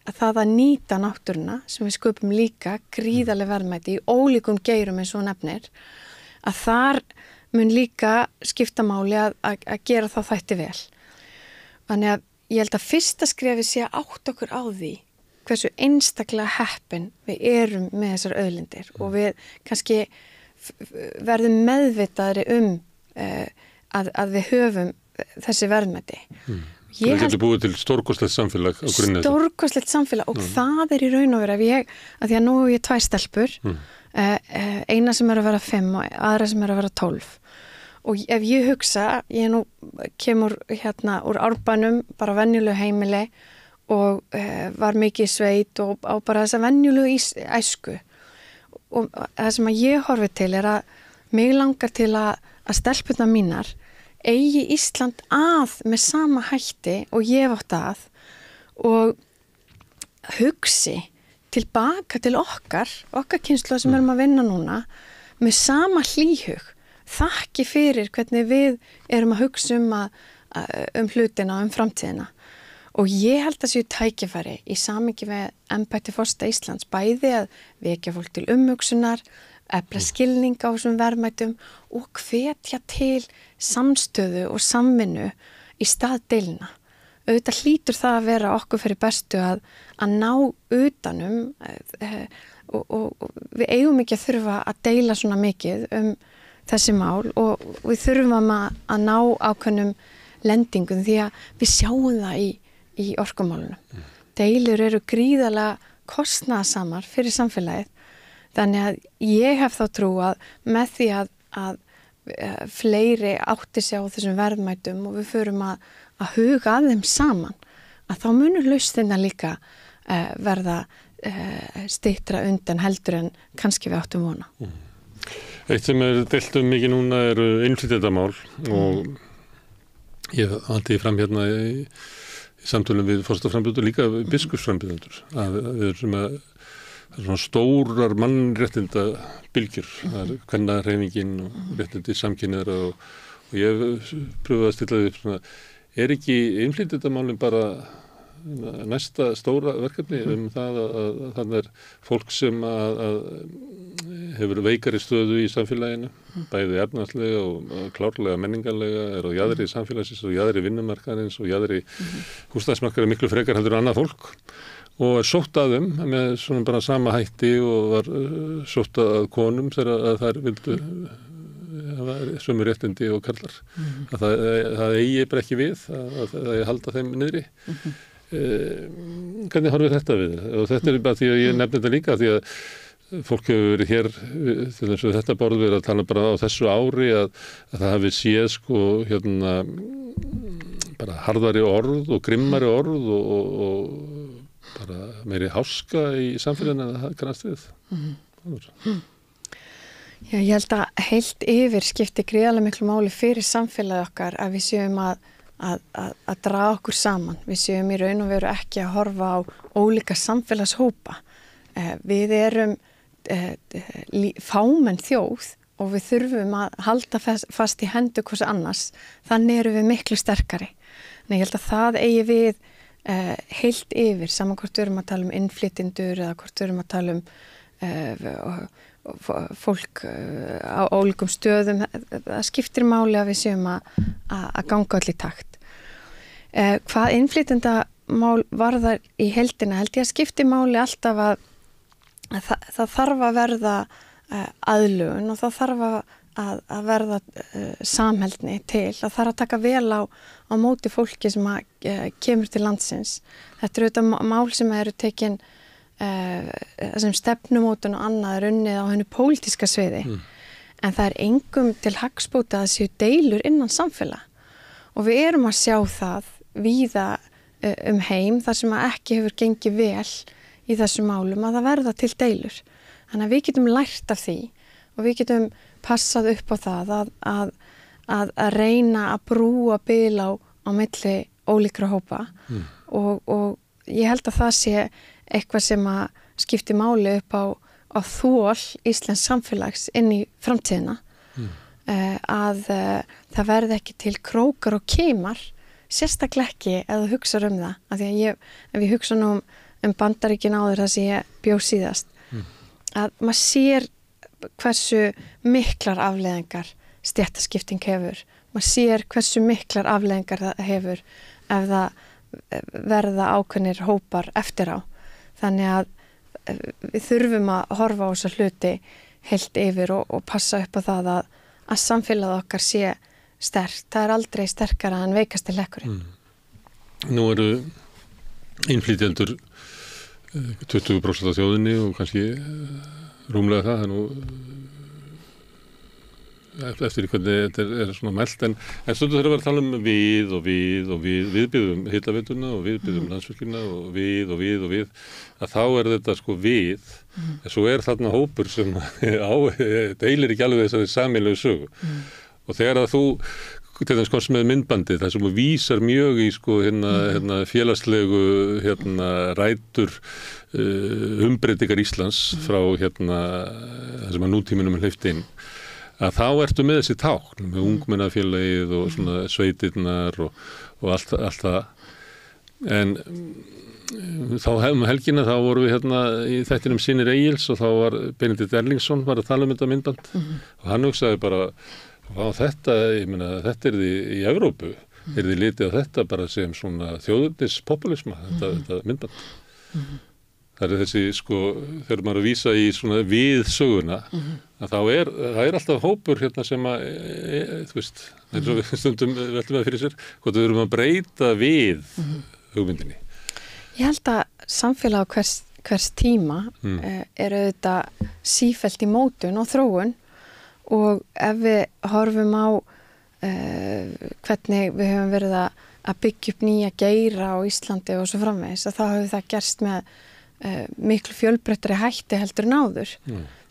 það að nýta náttúruna sem við sköpum líka gríðarlega verðmæti í ólíkum geirum eins og nefnir, að þar mun líka skipta máli að gera þá þætti vel. Þannig að ég held að fyrsta skrefi sé að átta okkur á því hversu einstaklega heppin við erum með þessar auðlindir og við kannski verðum meðvitaðri að við höfum þessi verðmæti. Það getur búið til stórkostlegt samfélag á grunni þessu. Stórkostlegt samfélag og það er í raun og veru að því að nú hef ég 2 stelpur, eina sem er að vera 5 og aðra sem er að vera 12. Og ef ég hugsa, ég nú kemur úr Árbænum, bara venjulegu heimili og var mikið í sveit og á bara þessa venjulegu æsku. Og það sem að ég horfi til er að mig langar til að stelpurnar mínar eigi Ísland með sama hætti og ég átt og hugsi tilbaka til okkar kynslóð sem erum að vinna núna með sama hlýhug, þakki fyrir hvernig við erum að hugsa hlutina, framtíðina. Og ég held að séu tækifæri í samhengi við embætti forseta Íslands, bæði að vekja fólk til umhugsunar, efla skilning á þessum verðmætum og hvetja til samstöðu og samvinnu í stað deilna. Auðvitað hlýtur það að vera okkur fyrir bestu að ná utanum og við eigum ekki að þurfa að deila svona mikið þessi mál og við þurfum að ná ákveðnum lendingum því að við sjáum það í orkumálunum. Deilur eru gríðarlega kostnaðarsamar fyrir samfélagið. Þannig að ég hef þá trú að með því að fleiri átti sig á þessum verðmætum og við förum að huga að þeim saman, að þá munur lausnina líka verða styttra undan heldur en kannski við áttum vona. Eitt sem deilt mikið núna eru innflytjendamál og ég haldi fram hérna í samtölum við forsetaframbjóðendur líka biskupsframbjóðendur að við erum að það er svona stórar mannréttinda bylgjur, það er kvennahreyfingin og réttindi samkynniðra og ég pröfaði að stilla því upp svona, er ekki innflytjendamálin bara næsta stóra verkefni það að það er fólk sem að hefur veikari stöðu í samfélaginu, bæði efnahagslega og klárlega menningarlega, er á jaðri samfélagsins og jaðri vinnumarkaðarins og jaðri húsnæðismarkaðar miklu frekar heldur annað fólk og er sótt að þeim með svona bara sama hætti og var sótt að konum þegar að þær vildu sömu réttindi og karlar. Það eigi bara ekki við að halda þeim niðri. Hvernig horfir þetta við? Og þetta er bara því að ég nefni þetta líka því að fólk hefur verið hér til þess að þetta borð verið að tala bara á þessu ári að það hafi séð sko bara harðari orð og grimmari orð og bara meiri háska í samfélaginu en það kannast við. Já, ég held að heilt yfir skipti gríðarlega miklu máli fyrir samfélagið okkar að við séum að draga okkur saman. Við séum í raun og veru ekki að horfa á ólíka samfélagshópa. Við erum fámenn þjóð og við þurfum að halda fast í hendur hvers annars. Þannig erum við miklu sterkari. En ég held að það eigi við heilt yfir, saman hvort við erum að tala innflytjendur eða hvort við erum að tala fólk á ólíkum stöðum, það skiptir máli að við séum að ganga öll í takt. Hvað innflytjendamál varðar í heildina held ég að skiptir máli alltaf að það þarf að verða aðlögun og það þarf að verða samheldni til, að þarf að taka vel á móti fólki sem kemur til landsins. Þetta eru auðvitað mál sem eru tekin sem stefnumótun og annað er unnið á hennu pólitíska sviði. en það engum til hagsbóta að séu deilur innan samfélag og við erum að sjá það víða heim þar sem að ekki hefur gengið vel í þessum málum að það verða til deilur. Þannig að við getum lært af því og við getum passað upp á það að reyna að brúa bil á milli ólíkra hópa og ég held að það sé eitthvað sem að skipti máli upp á þol Íslands samfélags inn í framtíðina að það verði ekki til krókar og keimar, sérstaklega ekki ef þú hugsar það, af því að ef ég hugsa nú um Bandaríkin áður þar sem ég bjó síðast, að maður sér hversu miklar afleiðingar stéttaskipting hefur, maður sér hversu miklar afleiðingar það hefur ef það verða ákveðnir hópar eftir á, þannig að við þurfum að horfa á þessa hluti heilt yfir og passa upp á það að samfélagið okkar sé sterkt. Það aldrei sterkara en veikasti hlekkurinn. Nú eru innflytjendur 20% af þjóðinni og kannski rúmlega það nú eftir hvernig þetta svona mælt en stundum þurfa að tala við byggðum hitaveituna og við byggðum Landsvirkjunina og við að þá þetta sko við en svo þarna hópur sem deilir ekki alveg þessari sameiginlegu sögu og þegar að þú til þess komst með myndbandið þar sem þú vísar mjög í sko félagslegu rætur umbreytingar Íslands frá það sem að nútíminum hleypt inn að þá ertu með þessi tákn með ungmennafélagið og svona sveitirnar og allt það en þá helgina þá vorum við í þættinum Synir Egils og þá var Benedikt Erlingsson var að tala þetta myndband og hann hugsaði bara þetta því í Evrópu þið litið á þetta bara sem svona þjóðernispopulisma þetta myndband það þessi sko þegar maður að vísa í svona við söguna að það alltaf hópur sem að þú veist eins og við stundum veltum að fyrir sér hvort við erum að breyta við hugmyndinni. Ég held að samfélag hvers tíma auðvitað sífellt í mótun og þróun og ef við horfum á hvernig við höfum verið að byggja upp nýja geira á Íslandi og svo framvegis að þá hefur það gerst með miklu fjölbreyttari hætti heldur en áður.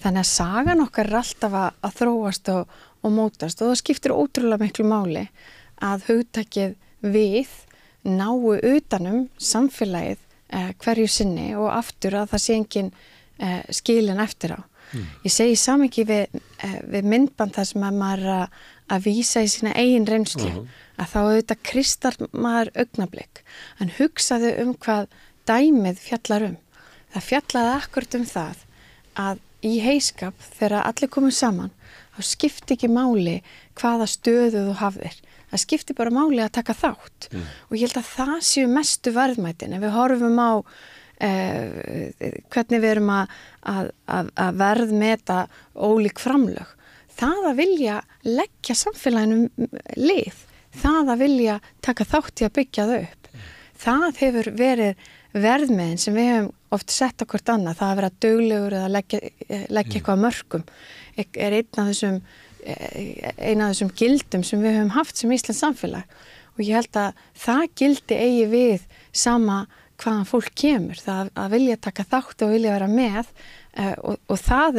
Þannig að sagan okkar alltaf að þróast og mótast og það skiptir ótrúlega miklu máli að hugtakið við náu utanum samfélagið hverju sinni og aftur að það sé engin skilin eftir á. Ég segi samingi við myndband þar sem að maður að vísa í sína eigin reynslu að þá auðvitað kristar maður augnablik en hugsaðu hvað dæmið fjallar Það fjallaði akkurt það að í heiskap þegar allir komum saman þá skipti ekki máli hvaða stöðu þú hafðir. Það skipti bara máli að taka þátt og ég held að það séu mestu verðmætin ef við horfum á hvernig við erum að verðmeta ólík framlög. Það að vilja leggja samfélaginu lið, það að vilja taka þátt í að byggja þau upp. Það hefur verið verðmiðin sem við hefum oft sett á hvort annað, það að vera duglegur eða leggja eitthvað mörkum einn af þessum gildum sem við höfum haft sem Íslands samfélag og ég held að það gildi eigi við sama hvaðan fólk kemur, það að vilja taka þátt og vilja vera með og það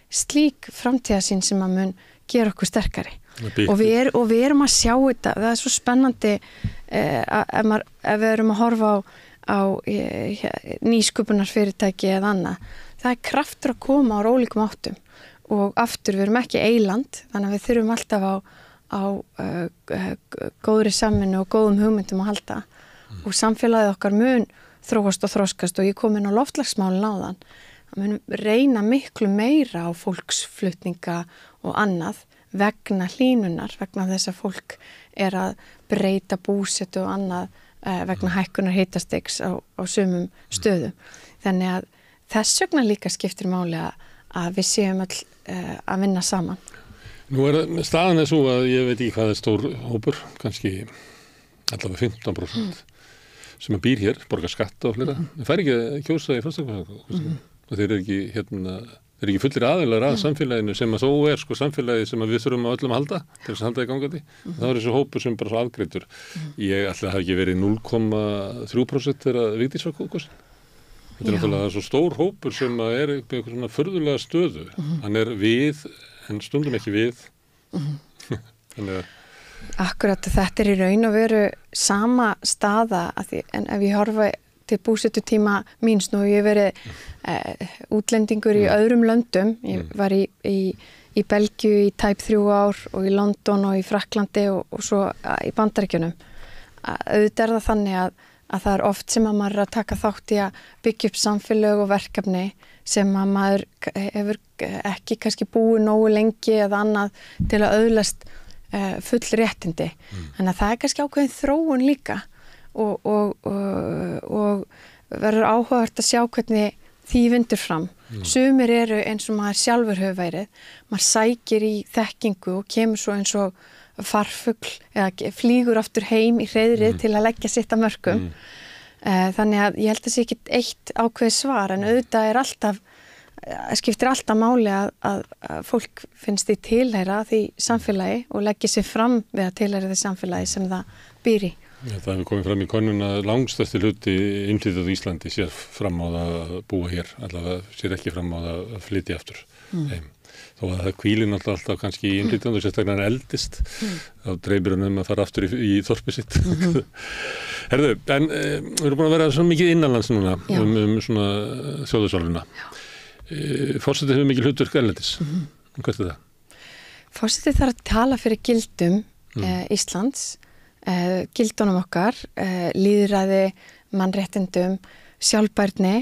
slík framtíðarsýn sem að mun gera okkur sterkari og við erum að sjá þetta, það svo spennandi ef við erum að horfa á nýsköpunarfyrirtæki eða annað. Það kraftur að koma á ólíkum áttum og aftur við erum ekki eyland þannig að við þurfum alltaf á góðri samvinnu og góðum hugmyndum að halda og samfélagið okkar mun þróast og þroskast og ég kom inn á loftslagsmálin áðan. Það mun reyna miklu meira á fólksflutninga og annað vegna hlýnunar, vegna þess að fólk að breyta búsetu og annað vegna hækkunar hitastigs á sumum stöðum. Þannig að þess vegna líka skiptir máli að við séum öll að vinna saman. Nú staðan svo að ég veit ekki hvað stór hópur, kannski allavega 15% sem býr hér, borgar skatta og fleira. Það fær ekki að kjósa í fastakostningum. Þeir eru ekki þeir er ekki fullir aðilar að samfélaginu sem að þó sko samfélagi sem að við þurfum að öllum að halda til þess að halda í gangandi. Það er þessi hópur sem bara svo afgreiddur. Ég ætla að hafa ekki verið 0,3% þegar Vigdís var kosin. Þetta er náttúrulega svo stór hópur sem að er eitthvað svona furðulega stöðu. Hann er við, en stundum ekki við. Þannig að Akkurat, þetta er í raun og veru sama staða en ef ég horfa til búsetutíma míns nú, ég hef verið útlendingur í öðrum löndum. Ég var í Belgíu í tæp 3 ár og í London og í Frakklandi og svo í Bandaríkjunum. Auðvitað er það þannig að það er oft sem að maður er að taka þátt í að byggja upp samfélög og verkefni sem að maður hefur ekki kannski búið nógu lengi eða annað til að öðlast full réttindi. Þannig að það er kannski ákveðin þróun líka og verður áhugavert að sjá hvernig því vindur fram. Sumir eru eins og maður sjálfur hefur verið. Maður sækir í þekkingu og kemur svo eins og farfugl eða flýgur aftur heim í hreiðrið til að leggja sitt að mörkum. Þannig að ég held að það sé ekki eitt ákveðið svar en auðvitað er alltaf skiptir alltaf máli að fólk finnst því tilheyra því samfélagi og leggja sér fram við að tilheyra því samfélagi sem það býr í. Ja, það hefur komið fram í könnun að langstærsti hluti innflytjandi á Íslandi sér fram á það að búa hér, allavega sér ekki fram á það að flytja aftur heim. Þó að það hvílir alltaf kannski í innflytjandi og sérstaklega hann eldist, þá dreifir hann að fara aftur í þorpið sitt. Herðu, en við erum búin að vera svo mikið innanlands núna svona þjóðarsálfuna. Forseti hefur mikil hlutverk erlendis. Hvert er það? Forseti þarf að tala fyrir gildum Íslands, gildunum okkar, lýðræði, mannréttindum, sjálfbærni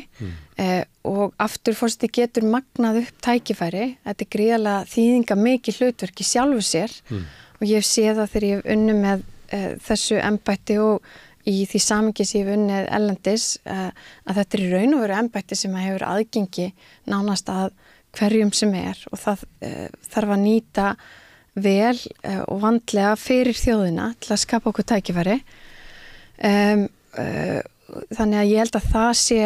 og aftur forseti getur magnað upp tækifæri. Þetta er gríðarlega þýðinga mikið hlutverk í sjálfu sér og ég hef séð það þegar ég hef unnið með þessu embætti og í því samingi sem ég hef unnið erlendis að þetta er í raun og veru embætti sem hefur aðgengi nánast að hverjum sem og það þarf að nýta vel og vandlega fyrir þjóðina til að skapa okkur tækifæri. Þannig að ég held að það sé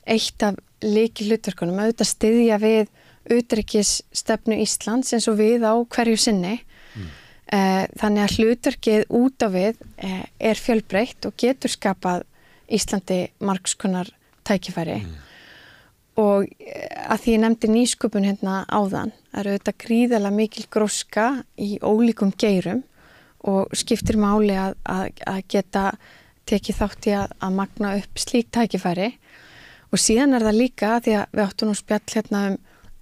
eitt af lykilhlutverkunum, auðvitað styðja við utanríkisstefnu Íslands eins og við á hverju sinni. Þannig að hlutverkið út á við er fjölbreytt og getur skapað Íslandi margs konar tækifæri. Og að því ég nefndi nýsköpun hérna áðan, er auðvitað gríðarlega mikil gróska í ólíkum geirum og skiptir máli að geta tekið þátt í að magna upp slík tækifæri. Og síðan er það líka, því að við áttum nú spjall hérna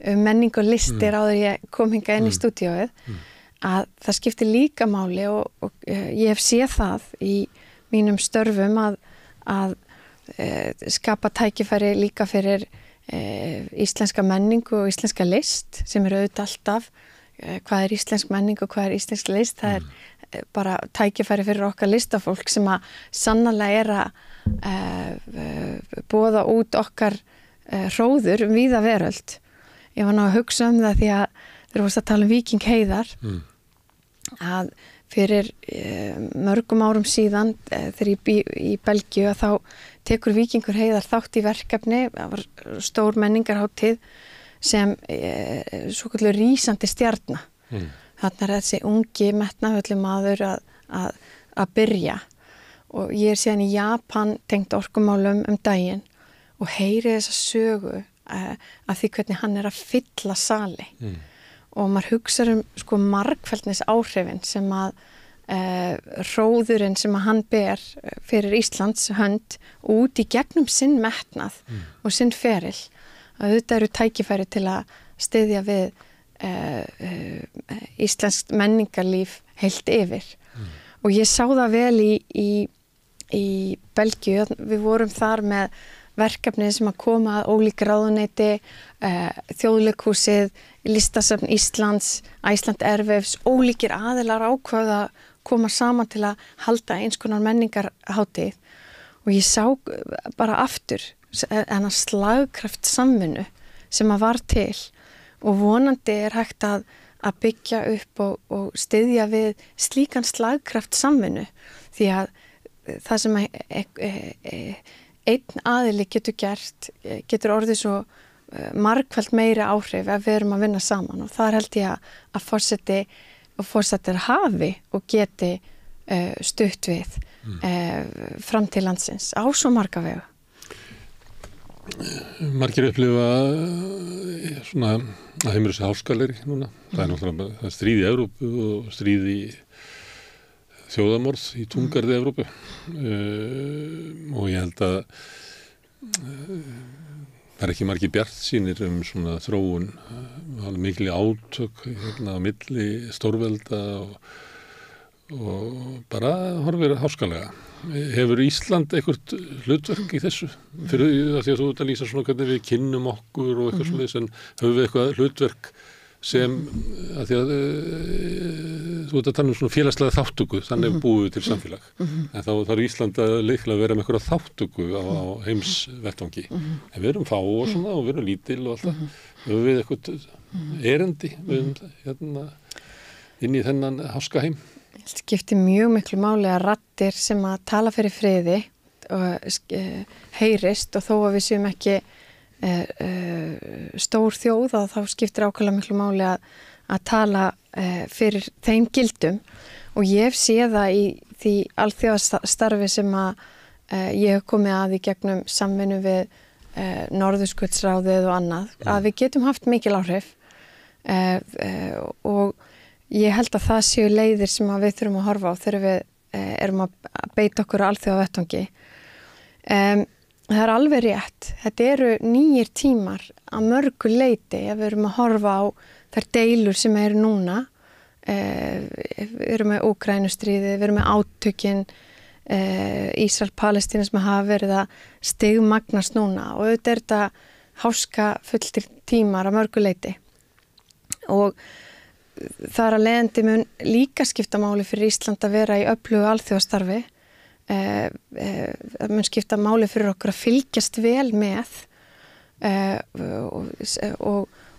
um menning og listir áður ég kom hingað inn í stúdíóið, að það skiptir líka máli og ég hef séð það í mínum störfum að skapa tækifæri líka fyrir íslenska menningu og íslenska list sem eru auðvitað alltaf hvað er íslensk menning og hvað er íslensk list. Það er bara tækifæri fyrir okkar listafólk sem að sannarlega boða út okkar hróður víða veröld. Ég var ná að hugsa um það því að þegar varst að tala um Víking Heiðar að fyrir mörgum árum síðan þegar ég í Belgíu að þá tekur Víkingur Heiðar þátt í verkefni, það var stór menningarhátíð sem svokölluð rísandi stjarna. Þarna er þessi ungi metnaðfulli maður að byrja og ég er síðan í Japan tengt orkumálum daginn og heyri þessa sögu af því hvernig hann er að fylla sali. Og maður hugsa sko margfeldnis áhrifin sem að hróðurinn sem að hann ber fyrir Íslands hönd út í gegnum sinn metnað og sinn feril. Þetta eru tækifæri til að styðja við íslenskt menningarlíf heilt yfir. Og ég sá það vel í Belgíu, við vorum þar með verkefni sem að koma að ólík ráðuneyti, Þjóðleikhúsið, Listasafn Íslands, Iceland Airwaves, ólíkir aðilar ákváðu að koma saman til að halda eins konar menningarhátíð og ég sá bara aftur þennan slagkraft samvinnu sem að var til og vonandi er hægt að byggja upp og styðja við slíkan slagkraft samvinnu því að það sem einn aðili getur gert getur orðið svo margfald meiri áhrif ef við erum að vinna saman og þar held ég að forseti og forsetar hafi og geti stutt við fram til landsins á svo marga vegu. Margir upplifa svona að heimur þessi háskalegri núna. Það náttúrulega það stríð í Evrópu og stríð í þjóðamorð í túngarði Evrópu og ég held að það ekki margir bjartsýnir svona þróun, mikil átök á milli stórvelda og bara horfir háskalega. Hefur Ísland eitthvað hlutverk í þessu? Fyrir því að þú ert að lýsa svona hvernig við kynnum okkur og eitthvað svoleiðis, en höfum við eitthvað hlutverk sem, að því að þú ert að tala svona félagslega þáttöku, þannig búið við til samfélag. En þá þarf Ísland að líklega vera með eitthvað þáttöku á heimsvettvangi. En við erum fá og svona og við erum lítil og alltaf. Höfum við eitthvað erindi inn í þennan háskaheim? Það skiptir mjög miklu máli að raddir sem að tala fyrir friði og heyrist og þó að við séum ekki stór þjóð og þá skiptir ákveðlega miklu máli að tala fyrir þeim gildum og ég hef séð það í því alþjóðastarfi sem að ég hef komið að í gegnum samvinnu við Norðurskautsráðið og annað að við getum haft mikil áhrif og ég held að það séu leiðir sem að við þurfum að horfa á þegar við erum að beita okkur á alþjóðavettvangi. Það er alveg rétt. Þetta eru nýjir tímar að mörgu leyti ef við erum að horfa á þær deilur sem eru núna. Við erum með Úkraínustríðið, við erum með átökin, Ísrael-Palestína sem hafa verið að stigmagnast núna og auðvitað er þetta háska fulltir tímar að mörgu leyti. Og það er að leiðandi mun líka skipta máli fyrir Ísland að vera í öflugu alþjóðastarfi. Það mun skipta máli fyrir okkur að fylgjast vel með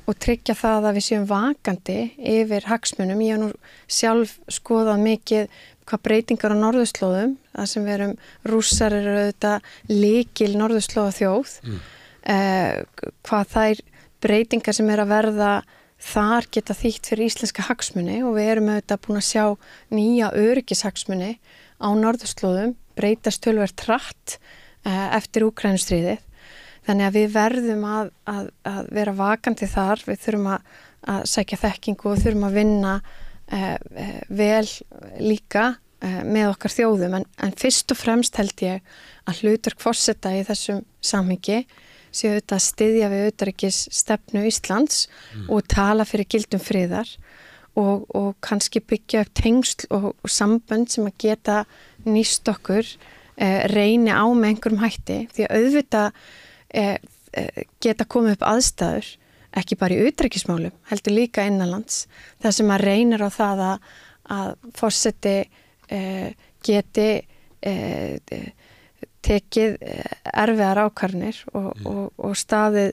og tryggja það að við séum vakandi yfir hagsmunum. Ég hef nú sjálf skoðað mikið hvað breytingar á norðurslóðum, það sem við erum Rússar eru auðvitað lykil norðurslóða þjóð, hvað þær breytingar sem er að verða þar geta þýtt fyrir íslenska hagsmuni og við erum auðvitað búin að sjá nýja öryggishagsmuni á norðurslóðum breytast töluvert hratt eftir Úkraínustríðið. Þannig að við verðum að vera vakandi þar, við þurfum að sækja þekkingu og þurfum að vinna vel líka með okkar þjóðum. En fyrst og fremst held ég að hlutverk forseta í þessum samhengi séu auðvitað að styðja við utanríkisstefnu Íslands og tala fyrir gildum friðar og kannski byggja upp tengsl og sambönd sem að geta nýst okkur, reyni á með einhverjum hætti. Því að auðvitað geta komið upp aðstæður, ekki bara í utanríkismálum, heldur líka innanlands, það sem að reynir á það að forseti geti tekið erfiðar ákvarðanir og staðið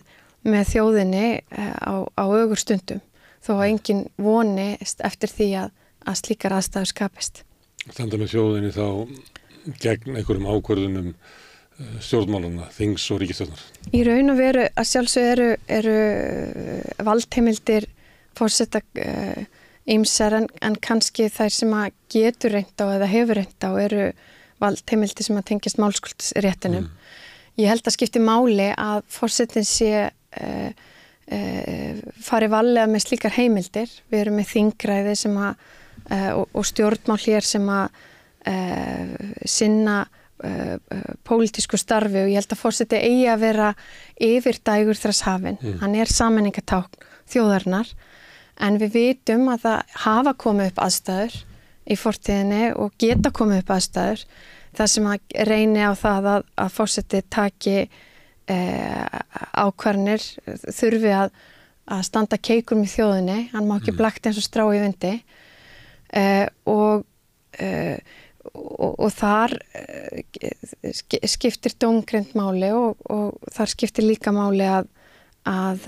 með þjóðinni á ögurstundum þó að enginn voni eftir því að slíkar aðstæður skapist. Standa með þjóðinni þá gegn einhverjum ákvörðunum stjórnmálana, þings og ríkisstjórnar? Í raun og veru að sjálfsög eru valdheimildir forseta ýmsar en kannski þær sem að getur reynt á eða hefur reynt á eru valdheimildir sem að tengjast málskuldsréttinum. Ég held að skipti máli að forsetinn sé fari varlega með slíkar heimildir. Við erum með þingræði sem og stjórnmál hér sem að sinna pólitísku starfi og ég held að forseti eigi að vera yfirdægur þess hafinn. Hann er sameiningatákn þjóðarinnar en við vitum að það hafa komið upp aðstæður í fortíðinni og geta komið upp aðstæður þar sem að reyni á það að forseti taki ákvarðanir þurfi að standa keikum í þjóðinni, hann má ekki blakta eins og strá í vindi og þar skiptir dómgreind máli og þar skiptir líka máli að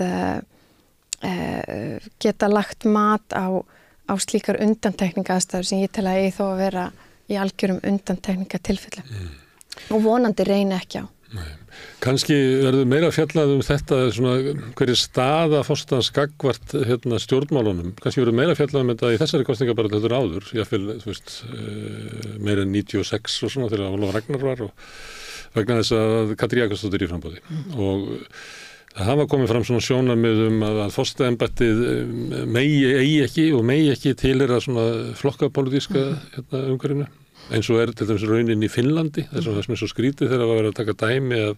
geta lagt mat á slíkar undantekningaaðstæður sem ég tel að ég þó að vera í algjörum undantekningatilfellum og vonandi reyni ekki á. Nei. Kannski verður meira fjallað þetta svona hverju staða forsetans gagnvart stjórnmálunum. Kannski verður meira fjallað þetta í þessari kosningabaráttu heldur áður. Jáfnvel, þú veist, meira en 96 og svona þegar Ólafur Ragnar var og vegna þess að Katrín Jakobsdóttir í framboði. Og það hafa komið fram svona sjónarmið að forsetaembættið megi ekki tilheyra svona flokkapólitíska umhverfinu. Eins og til dæmis raunin í Finnlandi, þess að það sem svo skrítið þegar var að taka dæmi af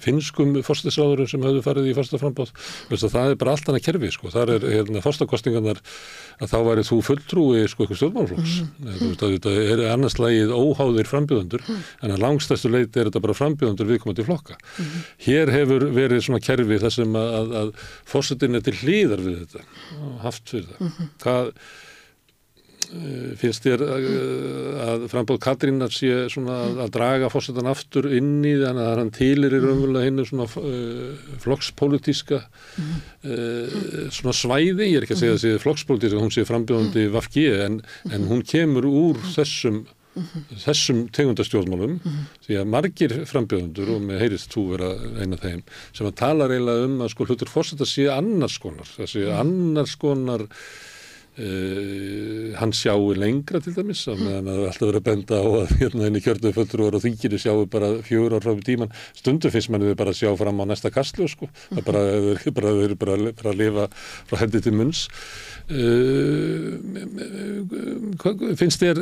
finnskum forsætisráðurum sem höfðu farið í forsetaframboð. Það bara allt annað kerfi, sko. Þar forsetakosningarnar að þá væri þú fulltrúi, sko, eitthvað stjórnmálaflokks. Það annars lagið óháðir frambjóðendur, en að langstæstu leyti þetta bara frambjóðendur viðkomandi flokka. Hér hefur verið svona kerfi þar sem að forsetinn til hliðar við þetta, haft fyrir það. Hvað finnst þér að framboð Katrínar sé svona að draga forsetan aftur inn í þannig að hann tilheyrir raunverulega hinu svona flokkspólitíska svona svæði, ég er ekki að segja að sé flokkspólitíska, hún sé frambjóðandi VG en hún kemur úr þessum tegundastjórnmálum því að margir frambjóðendur og með heyrist þú vera eina af þeim sem að tala eiginlega að sko hlutur forseta sé annars konar, það sé annars konar hann sjáu lengra til dæmis að meðan að alltaf verið að benda á að henni kjörnuðu fulltrúar og þinginu sjáu bara 4 ár fram í tíman, stundum finnst manni þau bara að sjá fram á næsta kastljós, sko, það eru bara að lifa frá hendi til munns. Finnst þér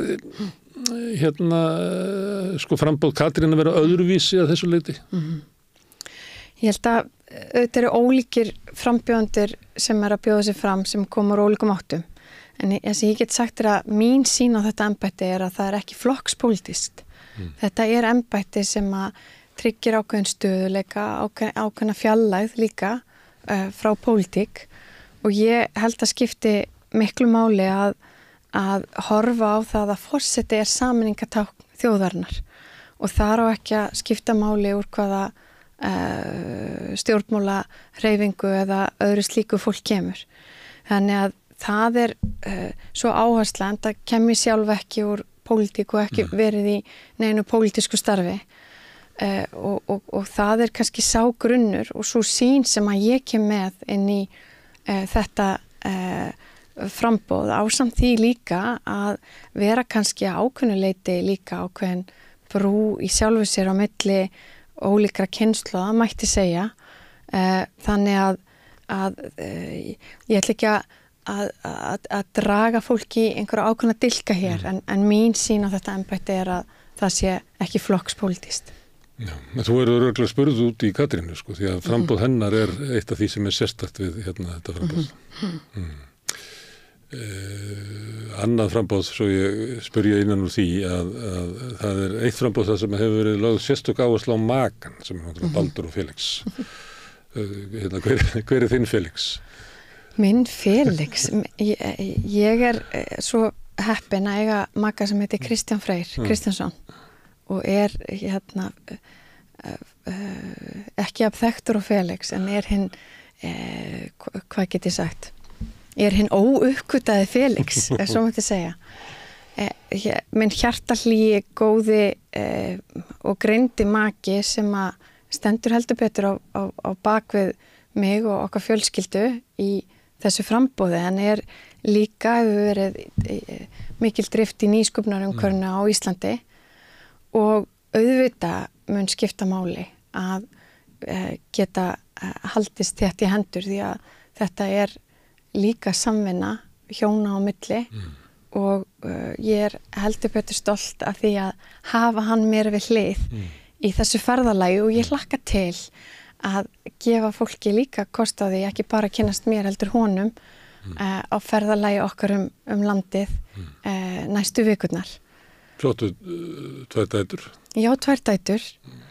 sko framboð Katrín að vera öðruvísi að þessu leyti? Ég held að þetta eru ólíkir frambjóðendur sem að bjóða sig fram sem komur ólíkum áttum. En þess að ég get sagt þér að mín sýn á þetta embætti að það ekki flokkspólitískt. Þetta embætti sem að tryggir ákveðin stöðuleika, ákveðna fjarlægð líka frá pólitík og ég held að skipti miklu máli að horfa á það að forseti sameiningatákn þjóðarinnar og þar á ekki að skipta máli úr hvaða stjórnmála hreyfingu eða öðru slíku fólk kemur. Þannig að það svo áhersla en það kemur sjálf ekki úr pólitík og ekki verið í neinu pólitísku starfi og það kannski sá grunnur og svo sýn sem að ég kem með inn í þetta framboð ásamt því líka að vera kannski ákveðnuleiti líka ákveðin brú í sjálfu sér á milli ólíkra kynslóða mætti segja þannig að ég ætla ekki að draga fólki í einhverja ákveðna dilka hér en mín sýn á þetta embætti að það sé ekki flokkspólitískt. Já, þú eru örugglega spurð út í Katrínu, sko, því að framboð hennar eitt af því sem sérstakt við þetta framboð. Annað framboð, svo ég spyrja innan úr því að það eitt framboð það sem hefur verið lögð sérstök áherslu á makan sem Baldur og Felix. Hver þinn Felix? Minn Felix? Ég svo heppin að eiga maka sem heitir Kristján Freyr Kristjánsson og ekki af þekktur og Felix en hinn hvað get ég sagt hinn óuppgötaði Felix svo mætti segja minn hjartahlýi góði og greindi maki sem að stendur heldur betur á bakvið mig og okkar fjölskyldu í þessu framboði en líka hefur verið mikil drift í nýsköpunarumhverfinu á Íslandi og auðvitað mun skipta máli að geta haldist þetta í hendur því að þetta líka samvinna hjóna á milli og ég heldur betur stolt af því að hafa hann mér við hlið í þessu ferðalagi og ég hlakka til að gefa fólki líka kost á því ekki bara kynnast mér heldur honum á ferðalagi okkar landið næstu vikurnar. Flottu 2 dætur? Já, 2 dætur.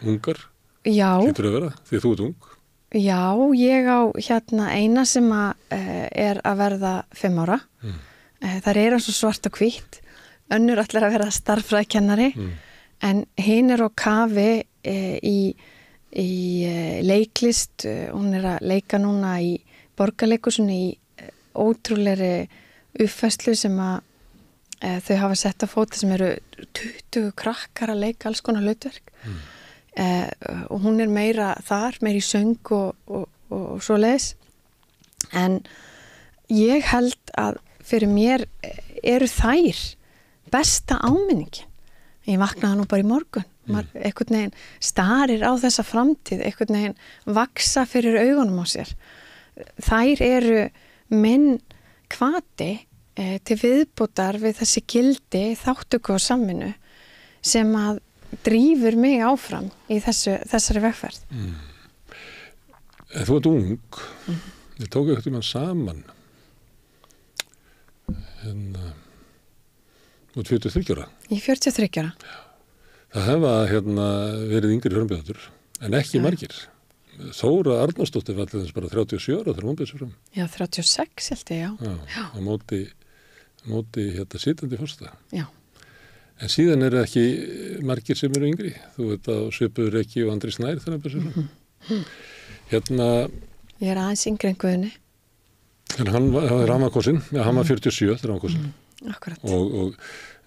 Ungar? Já. Hlýtur að vera, því þú ert ung? Já, ég á eina sem að verða 5 ára. Það eins og svart og hvítt. Önnur ætlar að vera starffræðikennari en hinn á kafi í leiklist, hún að leika núna í Borgarleikhúsinu í ótrúlegri uppfærslu sem að þau hafa sett á fóta sem eru 20 krakkar að leika alls konar hlutverk og hún meira þar, meira í söng og svoleiðis. En ég held að fyrir mér eru þær besta áminningin. Ég vaknaði nú bara í morgun. Maður einhvern veginn starir á þessa framtíð, einhvern veginn vaksa fyrir augunum á sér. Þær eru minn hvati til viðbótar við þessi gildi, þáttöku og samvinnu sem að drífur mig áfram í þessari vegferð. Þú ert ung. Ég tók eitthvað tíma saman. Þú ert 43 ára. Ég er 43 ára. Það hefa verið yngri frambjóðendur, en ekki margir. Þóra Arnórsdóttir var allir þess bara 37 ára þegar hún byrði sig fram. Já, 36 held ég, já. Á móti sitjandi forseta. Já. En síðan eru ekki margir sem eru yngri. Þú veit að Svipuður Reki og Andri Snær þegar hann byrði sig fram. Ég er aðeins yngri en Guðni. En hann var kosinn, hann var 47 þegar hann var kosinn. Akkurat. Og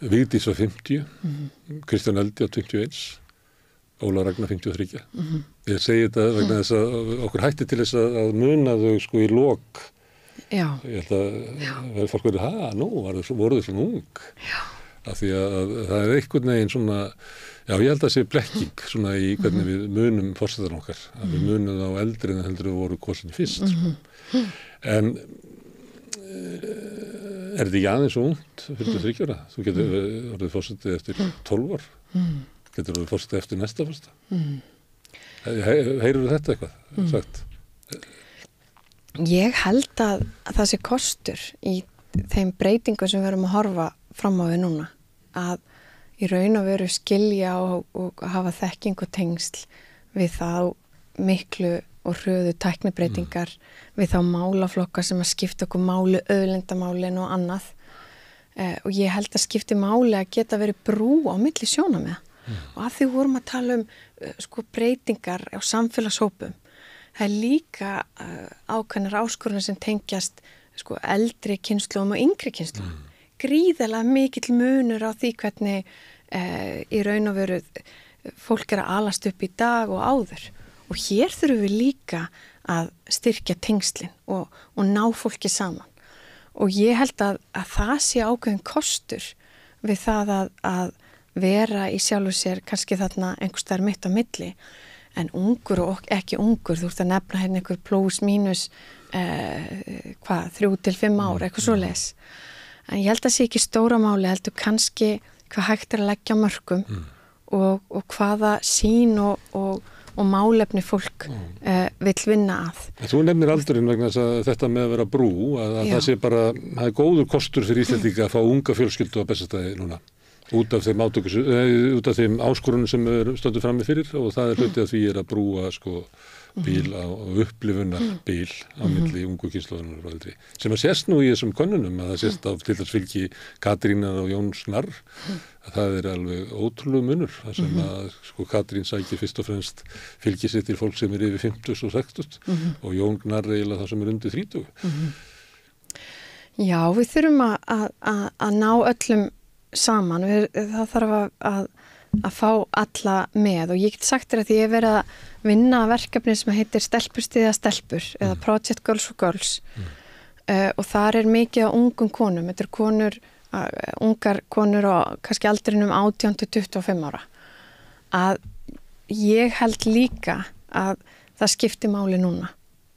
Vigdís var 50, Kristján Eldjárn 21, Óla Ragnar 53. Ég segi þetta vegna þess að okkur hætti til þess að muna þau sko í lok. Já. Ég held að fólk verið, voru þau svona ung. Já. Af því að það er einhvern veginn svona, já ég held að það sé blekking svona í hvernig við munum forsetan okkar. Að við munum þá eldri en heldur við voru kosin fyrst. En er þetta ekki aðeins svo ungt fyrir 3 ára? Þú getur orðið fórsetið eftir 12 ár. Getur orðið fórsetið eftir næsta fórsta. Heyrðu þetta eitthvað sagt? Ég held að það sé kostur í þeim breytingum sem við erum að horfa fram á við núna. Að í raun og veru skilja og hafa þekking og tengsl við þá miklu og hröðu tæknibreytingar við þá málaflokka sem að skipta okkur máli, auðlindamálin og annað. Og ég held að skipti máli að geta verið brú á milli sjónarmiða. Og að því vorum að tala sko breytingar á samfélagshópum. Það er líka ákveðnar áskoranir sem tengjast sko eldri kynslóðum og yngri kynslóðum. Gríðarlega mikill munur á því hvernig í raun og veru fólk er að alast upp í dag og áður. Og hér þurfum við líka að styrkja tengslin og ná fólki saman. Og ég held að það sé ákveðin kostur við það að vera í sjálfu sér kannski þarna einhvers staðar mitt á milli. En ungur og ekki ungur, þú ert að nefna hérna einhver plus mínus 3 til 5 ár, eitthvað svoleiðis. En ég held að sé ekki stóra máli, heldur kannski hvað hægt er að leggja á mörkum og hvaða sýn og málefni fólk vill vinna að. Þú nefnir aldurinn vegna þess að þetta með að vera brú, að það sé bara, það er góður kostur fyrir Íslendinga að fá unga fjölskyldu á Bessastæði núna. Út af þeim áskorunum sem stöndum frammi fyrir og það er hluti að því að brúa sko bíl og upplifunar bíl á milli ungu kynslóðunar og eldri. Sem að sést nú í þessum könnunum að það sést á til þess fylgi Katrínar og Jón Gnarr að það er alveg ótrúlega munur. Það sem að sko Katrín sækir fyrst og fremst fylgi sitt til fólk sem er yfir 50 og 60 og Jón Gnarr eiginlega það sem er undir 30. Já, við þurfum að ná öllum saman. Það þarf að fá alla með og ég get sagt þér að ég hef verið að vinna verkefni sem heitir Stelpur styðja stelpur eða Project Girls for Girls og þar er mikið á ungum konum. Þetta er konur, ungar konur og kannski aldrinum 18 til 25 ára. Að ég held líka að það skipti máli núna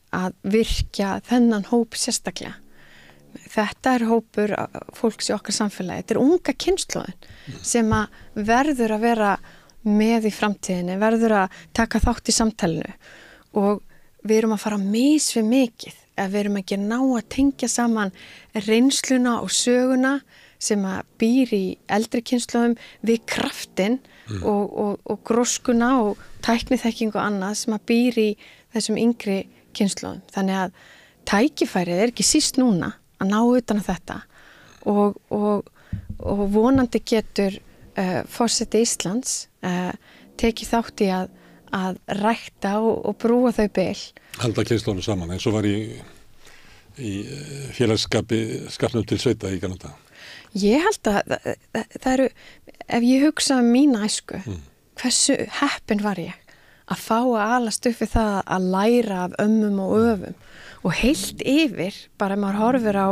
að virkja þennan hóp sérstaklega. Þetta er hópur fólks í okkar samfélagi. Þetta er unga kynslóðin sem að verður að vera með í framtíðinni, verður að taka þátt í samtalinu og við erum að fara misvið mikið ef við erum ekki að ná að tengja saman reynsluna og söguna sem að býr í eldri kynslóðum við kraftinn og gróskuna og tækniþekking og annað sem að býr í þessum yngri kynslóðum. Þannig að tækifærið er ekki síst núna að ná utan að þetta og vonandi getur forseti Íslands tekið þátt í að rækta og brúa þau bil. Halda kynslónu saman eins og var í félagsskapnum til sveita í Kanada. Ég held að það eru, ef ég hugsa mína æsku, hversu heppin var ég að fá að alast upp við það að læra af ömmum og öfum og heilt yfir, bara maður horfir á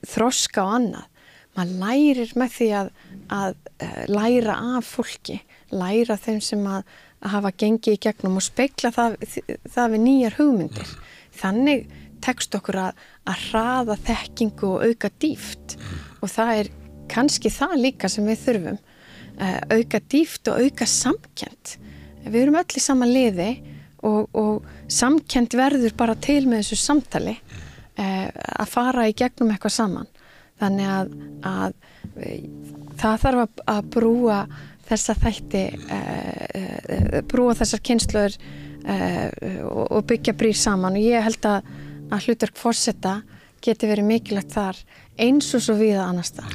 þroska og annað, maður lærir með því að læra af fólki, læra þeim sem að hafa gengið í gegnum og spegla það við nýjar hugmyndir. Þannig tekst okkur að hraða þekkingu og auka dýpt og það kannski það líka sem við þurfum, auka dýpt og auka samkennd. Við erum öll í sama liði og samkennd verður bara til með þessu samtali að fara í gegnum eitthvað saman. Þannig að það þarf að brúa þessa þætti, brúa þessar kynslóðir og byggja brýr saman og ég held að hlutverk forseta geti verið mikilvægt þar eins og svo víða annars þar.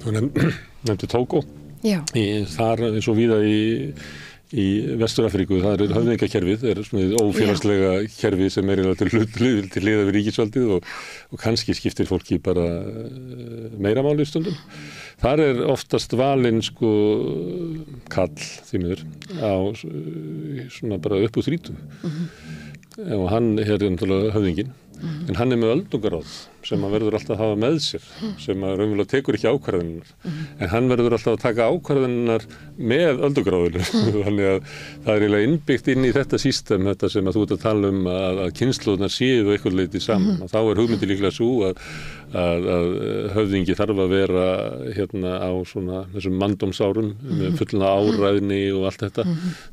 Þú nefndi Tógó. Já. Þar eins og víða í Vestur-Afríku, það höfðingjakerfið, svona ófélagslega kerfið sem til hliðar við ríkisvaldið og kannski skiptir fólki bara meira máli stundum. Þar oftast valinn kall því miður á svona bara upp úr 30. Og hann náttúrulega höfðinginn, en hann með öldungaráð sem að verður alltaf að hafa með sér, sem að raunverulega tekur ekki ákvarðanirnar, en hann verður alltaf að taka ákvarðanirnar með öldungaráðinu. Þannig að það eiginlega innbyggt inn í þetta system, þetta sem að þú ert að tala að kynslóðnar séu eitthvað leyti saman. Og þá hugmyndi líklega svo að höfðingi þarf að vera á svona þessum manndómsárum með fullna áræðni og allt þetta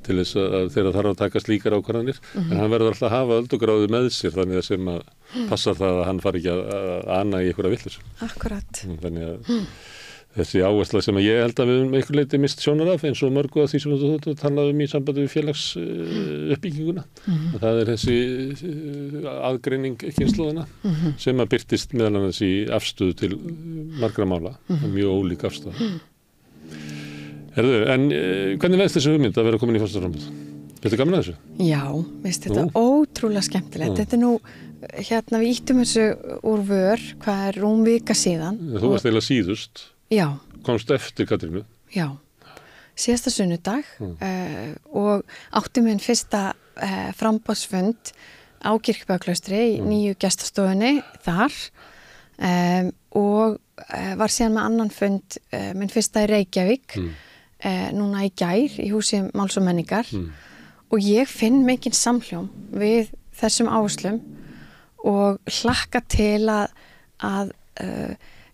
til þess að þeirra þarf að taka slíkar ákvarðanir, en hann verður alltaf að hafa öldungaráðið með sér, þannig að sem að passar það að hann fari ekki að ana í einhverja vitleysu. Akkurat. Þannig að þessi áhersla sem ég held að við einhver leyti mist sjónar af, eins og mörgu af því sem þú talaðum í sambandi við félagsuppbygginguna. Það þessi aðgreining kynslóðana sem að birtist meðal annars í afstöðu til margra mála, mjög ólík afstöða. En hvernig veist þessi hugmynd að vera komin í forsetaframboð? Þetta gaman að þessu? Já, veist þetta ótrúlega skemmtilegt. Þetta nú, við ýttum þessu úr vör, hvað rúm vika síðan. Þú varst eiginlega síðust. Já. Komst eftir Katrínu. Já, síðasta sunnudag og áttum við fyrsta framboðsfund á Kirkjubæjarklaustri í nýju gestastofunni þar og var síðan með annan fund, minn fyrsta í Reykjavík, núna í gær í húsi Máls og menningar. Og ég finn mikinn samhljóm við þessum áherslum og hlakka til að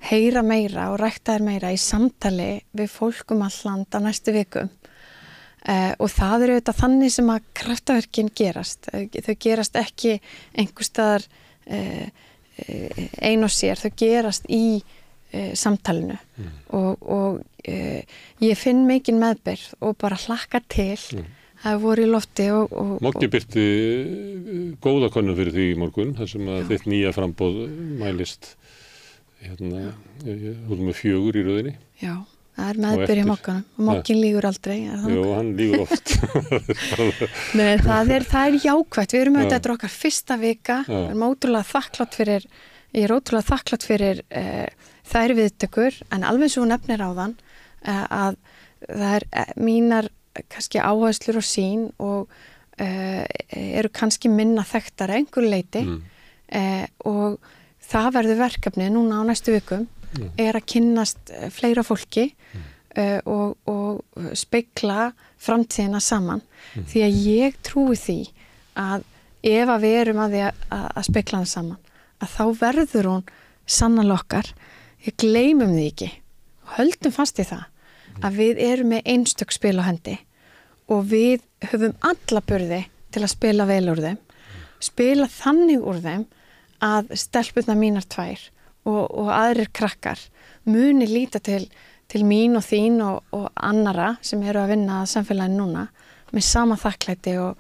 heyra meira og rækta þær meira í samtali við fólk all land á næstu vikum. Og það auðvitað þannig sem að kraftaverkin gerast. Þau gerast ekki einhvers staðar ein og sér, þau gerast í samtalinu og ég finn mikinn meðbyr og bara hlakka til. Það voru í lofti og Moggi birti góða könnun fyrir því í morgun, þar sem að þitt nýja framboð mælist með 4 í röðinni. Já, það meðbyr í Mogganum og Moggin lýgur aldrei. Jú, hann lýgur oft. Nei, það er jákvætt. Við erum auðvitað þetta okkar fyrsta vika. Ég er ótrúlega þakklátt fyrir þær viðtökur, en alveg svo nefnir áðan að það mínar kannski áherslur og sýn og eru kannski minna þekktar að einhverju leyti og það verður verkefnið núna á næstu vikum að kynnast fleira fólki og spegla framtíðina saman því að ég trúi því að ef að við erum að því að spegla hana saman að þá verður hún sannarlega okkar, við gleymum því ekki og höldum fast í það að við erum með einstök spil á hendi og við höfum alla burði til að spila vel úr þeim, spila þannig úr þeim að stelpurnar mínar 2 og aðrir krakkar muni líta til mín og þín og annara sem eru að vinna að samfélaginu núna með sama þakklæti og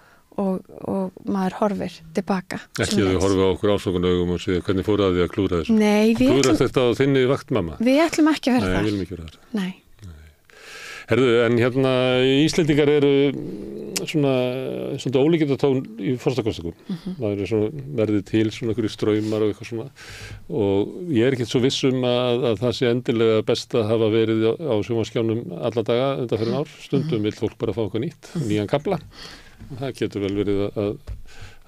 maður horfir tilbaka. Ekki að þau horfa á okkur ásökunaraugum og segja hvernig fóru að því að klúra þessu? Nei, klúrast þetta á þinni vakt, mamma? Við ætlum ekki að vera þar. Nei, við viljum ekki vera þar. Nei. Herðu, en Íslendingar eru svolítið ólíkindatón í forsetakosningum. Það verði til svona einhverju straumar og eitthvað svona og ég er ekki svo viss að það sé endilega best að hafa verið á sjónvarpsskjánum alla daga undanfarin ár. Stundum vill fólk bara fá eitthvað nýtt, nýjan kafla. Það getur vel verið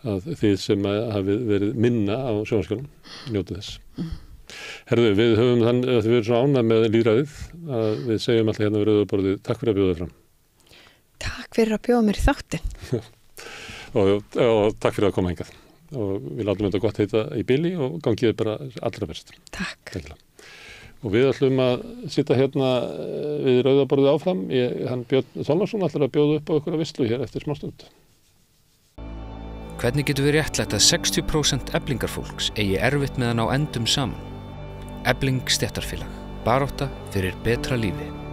að þið sem hafi verið minna á sjónvarpsskjánum njótið þess. Herðu, við erum svo ánægð með lýðræðið að við segjum alltaf hérna við Rauða borðið takk fyrir að bjóða þig fram. Takk fyrir að bjóða mér í þáttinn. og takk fyrir að koma hingað. Og við látum þetta gott heita í bili og gangið bara allra best. Takk. Og við ætlum að sitja hérna við Rauða borðið áfram. Hann Björn Þorláksson ætlar að bjóða upp á einhverja veislu hér eftir smástund. Hvernig getur við réttlætt að 60% eflingarfólks eigi erfitt með að ná endum saman? Efling stéttarfélag. Barátta fyrir betra lífi.